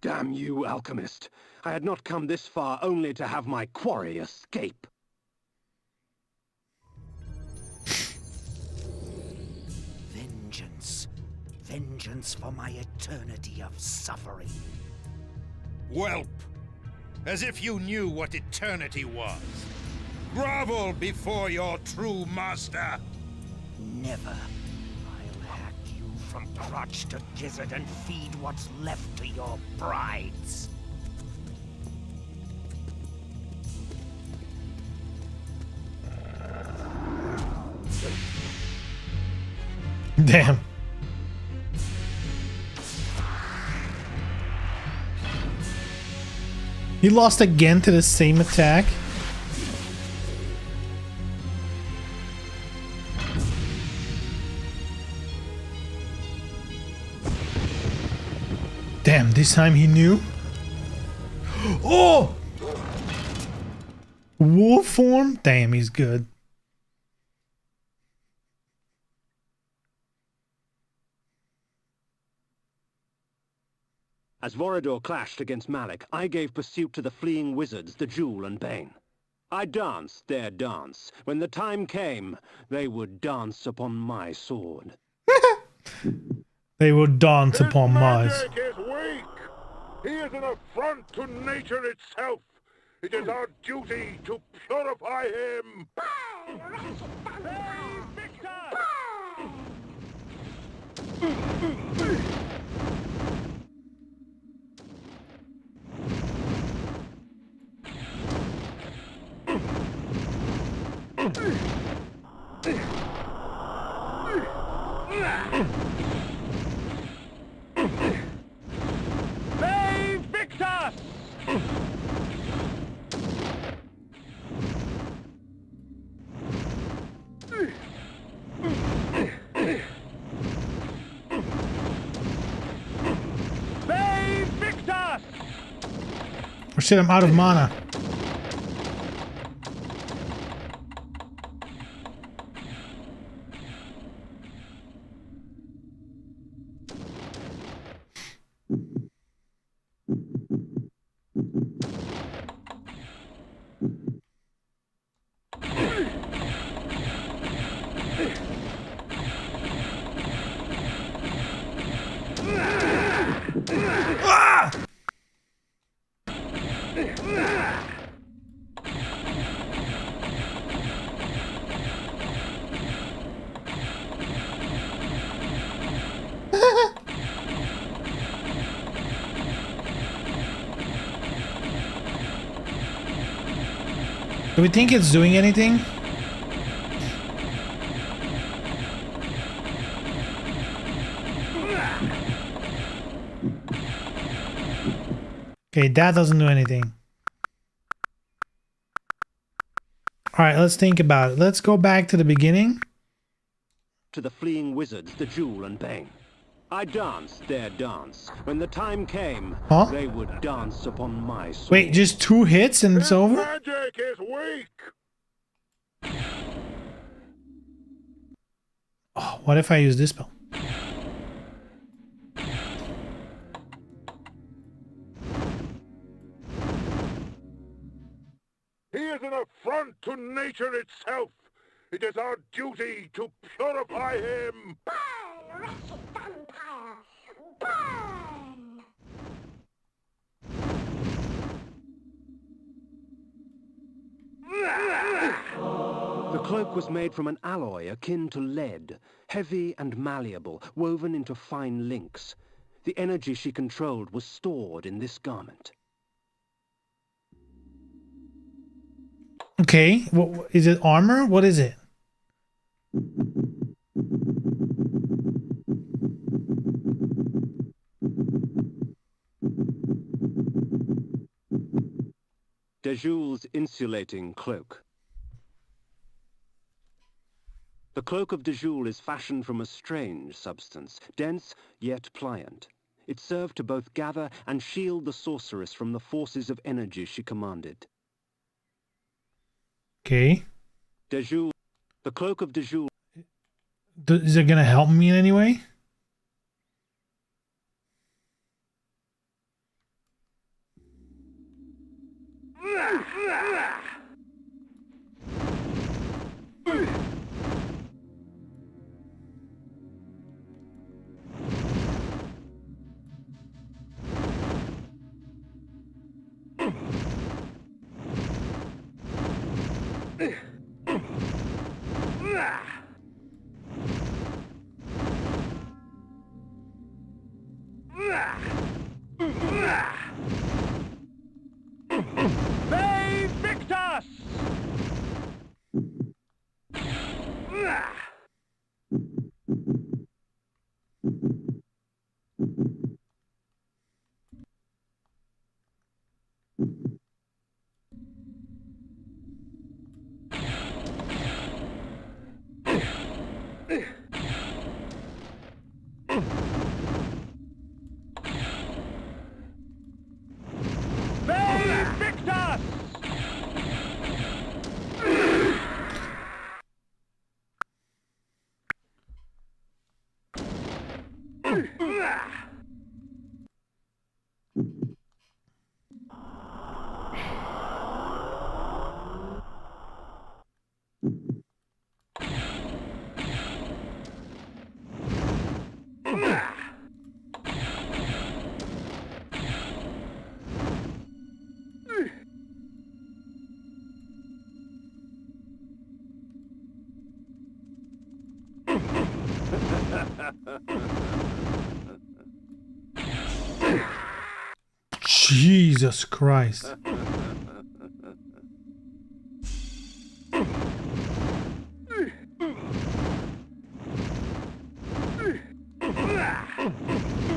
Damn you, Alchemist. I had not come this far only to have my quarry escape. Vengeance. Vengeance for my eternity of suffering. Whelp! As if you knew what eternity was. Grovel before your true master! Never. I'll hack you from crotch to gizzard and feed what's left to your brides. Damn. He lost again to the same attack. Damn, this time he knew. Oh! Wolf form? Damn, he's good. As Vorador clashed against Malik, I gave pursuit to the fleeing wizards, Dejul and Bane. I danced their dance. When the time came, they would dance upon my sword. They would dance His upon Mars. magic is weak. He is an affront to nature itself. It is our duty to purify him. Burn, wretched vampire! Burn! Save Victus! shit, I'm out of mana. Do we think it's doing anything? Okay, that doesn't do anything. Alright, let's think about it. Let's go back to the beginning. To the fleeing wizards, the Jewel and Bane. I danced their dance. When the time came, Huh? they would dance upon my sword. Wait, just 2 hits and it's over? Magic is weak. Oh, what if I use this spell? He is an affront to nature itself. It is our duty to purify him. Burn, wretched vampire! Burn! The cloak was made from an alloy akin to lead, heavy and malleable, woven into fine links. The energy she controlled was stored in this garment. Okay, what is it? Armor? What is it? Dejul's insulating cloak. The cloak of Dejul is fashioned from a strange substance, dense yet pliant. It served to both gather and shield the sorceress from the forces of energy she commanded. Okay. Dejul. The cloak of Dejul. Is it gonna help me in any way? They Victus! They Victus! Jesus Christ.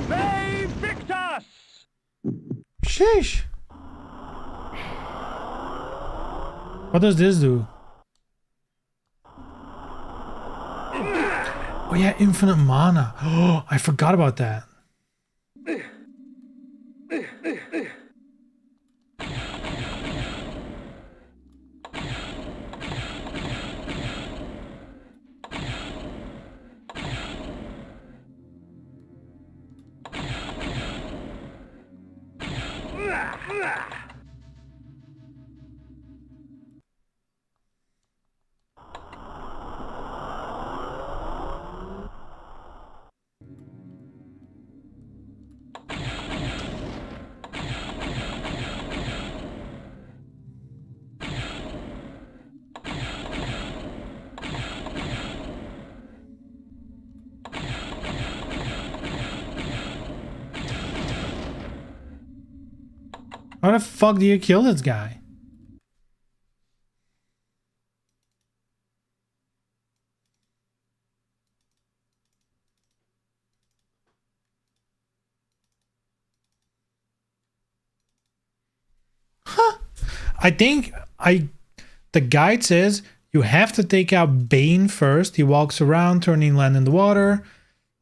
They Victus! Sheesh. What does this do? Oh yeah, infinite mana. Oh, I forgot about that. How the fuck do you kill this guy? Huh. I think the guide says you have to take out Bane first. He walks around, turning land in the water.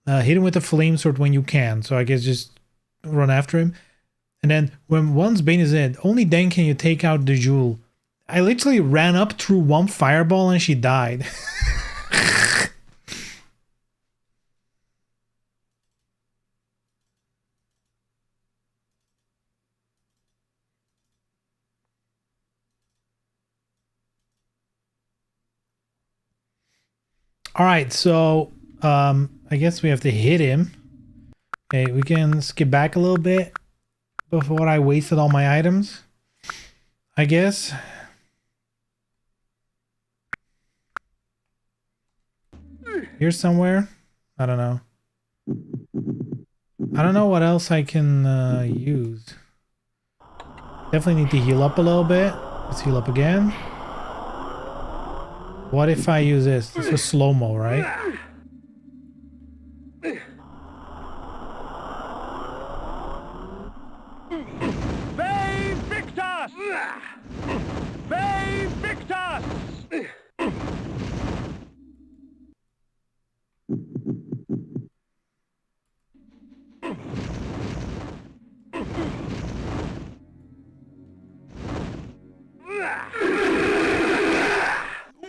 Hit him with a flame sword when you can. So I guess just run after him. And then once Bane is in, only then can you take out the jewel. I literally ran up through one fireball and she died. All right, so I guess we have to hit him. Okay, we can skip back a little bit before I wasted all my items, I guess. Here somewhere? I don't know. I don't know what else I can use. Definitely need to heal up a little bit. Let's heal up again. What if I use this? This is slow-mo, right?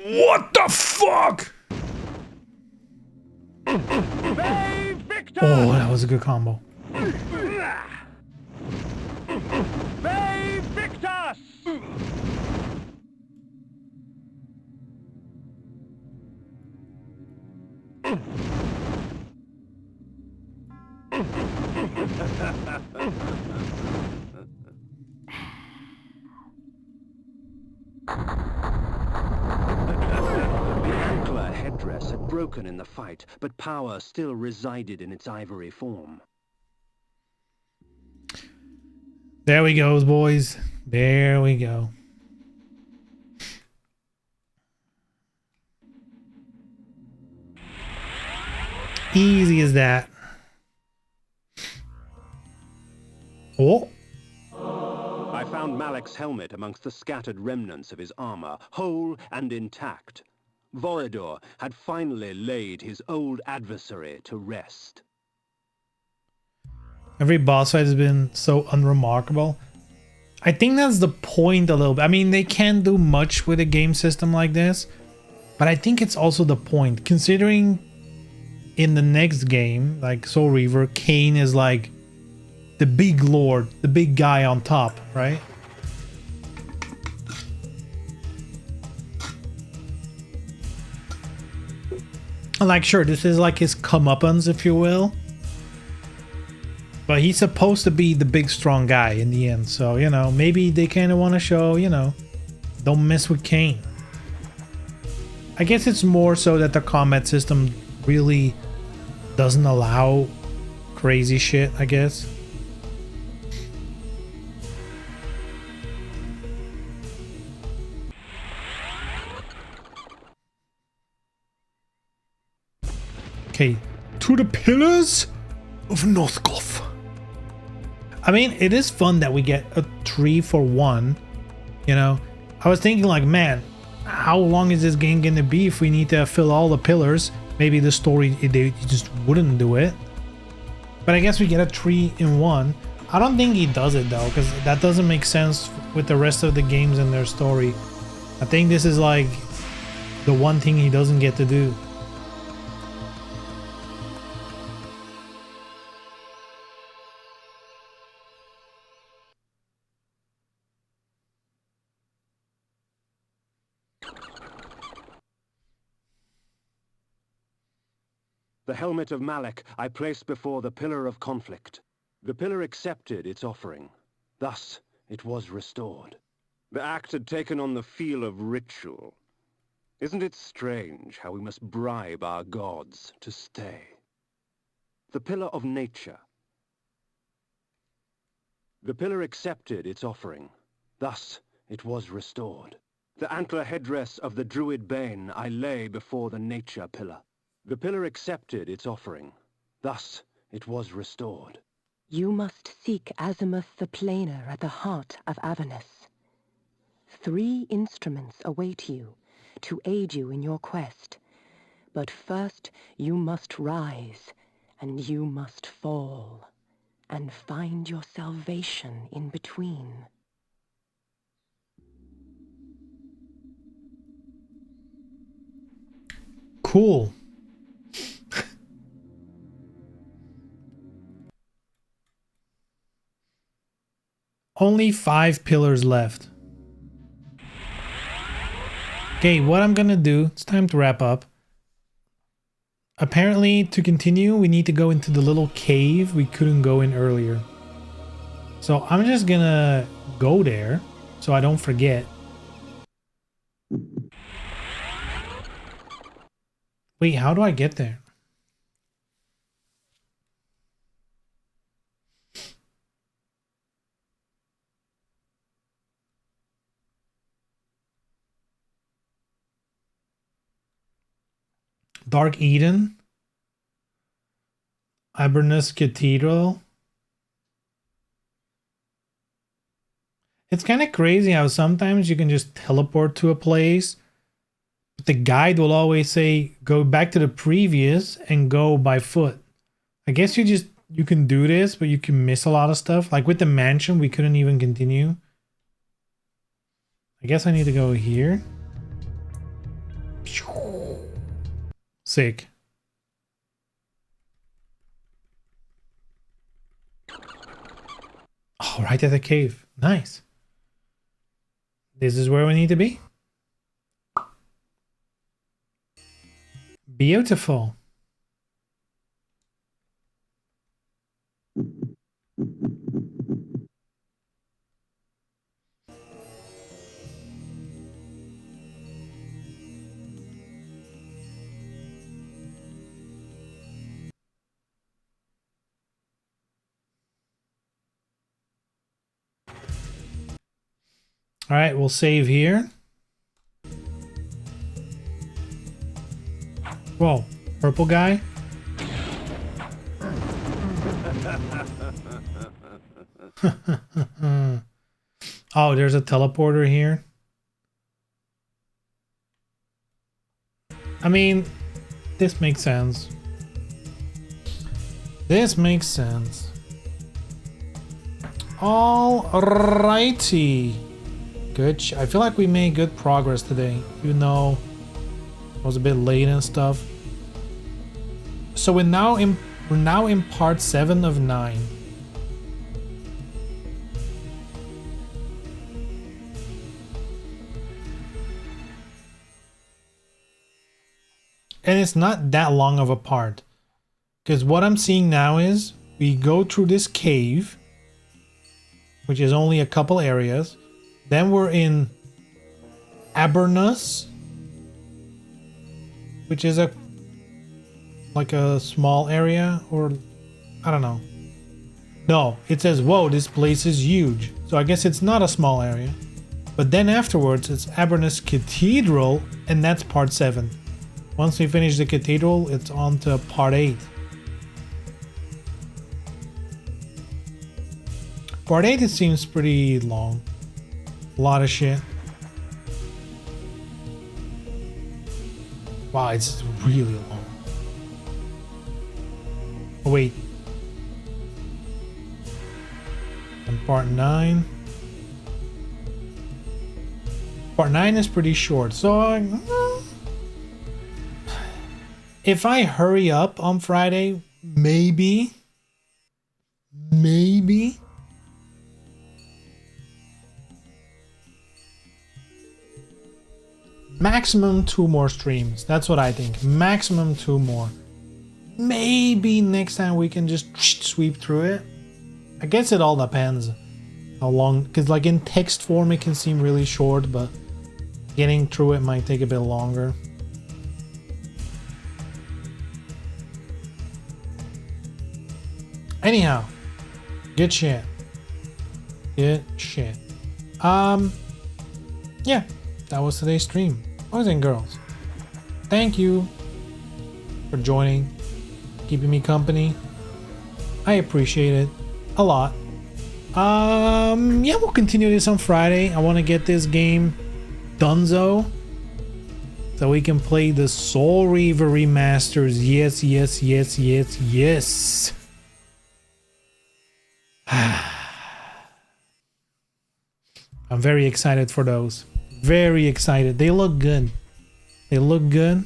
What the fuck? Oh, that was a good combo. Headdress had broken in the fight, but power still resided in its ivory form. There we go, boys. There we go. Easy as that. Oh. I found Malek's helmet amongst the scattered remnants of his armor, whole and intact. Vorador had finally laid his old adversary to rest. Every boss fight has been so unremarkable. I think that's the point a little bit. I mean, they can't do much with a game system like this, but I think it's also the point, considering in the next game, like Soul Reaver, Kain is like the big lord, the big guy on top, right? Like, sure, this is like his comeuppance, if you will. But he's supposed to be the big, strong guy in the end. So, you know, maybe they kind of want to show, you know, don't mess with Kain. I guess it's more so that the combat system really doesn't allow crazy shit, I guess. Okay, to the pillars of Northgolf. I mean, it is fun that we get a 3 for 1. You know, I was thinking like, man, how long is this game gonna be if we need to fill all the pillars? Maybe the story, they just wouldn't do it. But I guess we get a 3 in 1. I don't think he does it though, because that doesn't make sense with the rest of the games and their story. I think this is like the one thing he doesn't get to do. The helmet of Malek I placed before the Pillar of Conflict. The pillar accepted its offering. Thus, it was restored. The act had taken on the feel of ritual. Isn't it strange how we must bribe our gods to stay? The Pillar of Nature. The pillar accepted its offering. Thus, it was restored. The antler headdress of the Druid Bane I lay before the Nature Pillar. The pillar accepted its offering. Thus, it was restored. You must seek Azimuth the Planer at the heart of Avernus. 3 instruments await you to aid you in your quest. But first, you must rise, and you must fall, and find your salvation in between. Cool. Only 5 pillars left. Okay, what I'm gonna do, it's time to wrap up. Apparently, to continue, we need to go into the little cave we couldn't go in earlier. So I'm just gonna go there so I don't forget. Wait, how do I get there? Dark Eden, Avernus Cathedral. It's kind of crazy how sometimes you can just teleport to a place, but the guide will always say go back to the previous and go by foot. I guess you can do this, but you can miss a lot of stuff. Like with the mansion, we couldn't even continue. I guess I need to go here. Sick. Oh, right at the cave. Nice. This is where we need to be. Beautiful. All right, we'll save here. Whoa, purple guy. Oh, there's a teleporter here. I mean, this makes sense. This makes sense. Alrighty. Good. I feel like we made good progress today, even though it was a bit late and stuff. So we're now in part 7 of 9. And it's not that long of a part, because what I'm seeing now is we go through this cave, which is only a couple areas. Then we're in Avernus, which is like a small area, or I don't know. No, it says, whoa, this place is huge. So I guess it's not a small area. But then afterwards, it's Avernus Cathedral, and that's part 7. Once we finish the cathedral, it's on to part 8. Part 8, it seems pretty long. A lot of shit. Wow, it's really long. Oh, wait. And part 9. Part 9 is pretty short, so if I hurry up on Friday, maybe Maximum 2 more streams. That's what I think. Maximum 2 more. Maybe next time we can just sweep through it. I guess it all depends how long, because like in text form it can seem really short, but getting through it might take a bit longer. Anyhow, good shit. Good shit. Yeah, that was today's stream. Boys and girls, thank you for joining, keeping me company. I appreciate it a lot. Yeah, we'll continue this on Friday. I want to get this game donezo so we can play the Soul Reaver remasters. Yes, yes, yes, yes, yes. I'm very excited for those. Very excited. They look good. They look good.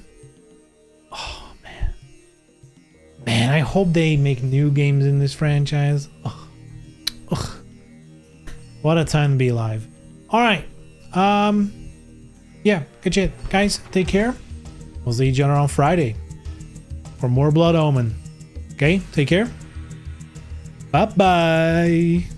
Oh, man. Man, I hope they make new games in this franchise. Ugh. Ugh. What a time to be alive. Alright. Yeah, good shit. Guys, take care. We'll see each other on Friday for more Blood Omen. Okay, take care. Bye-bye.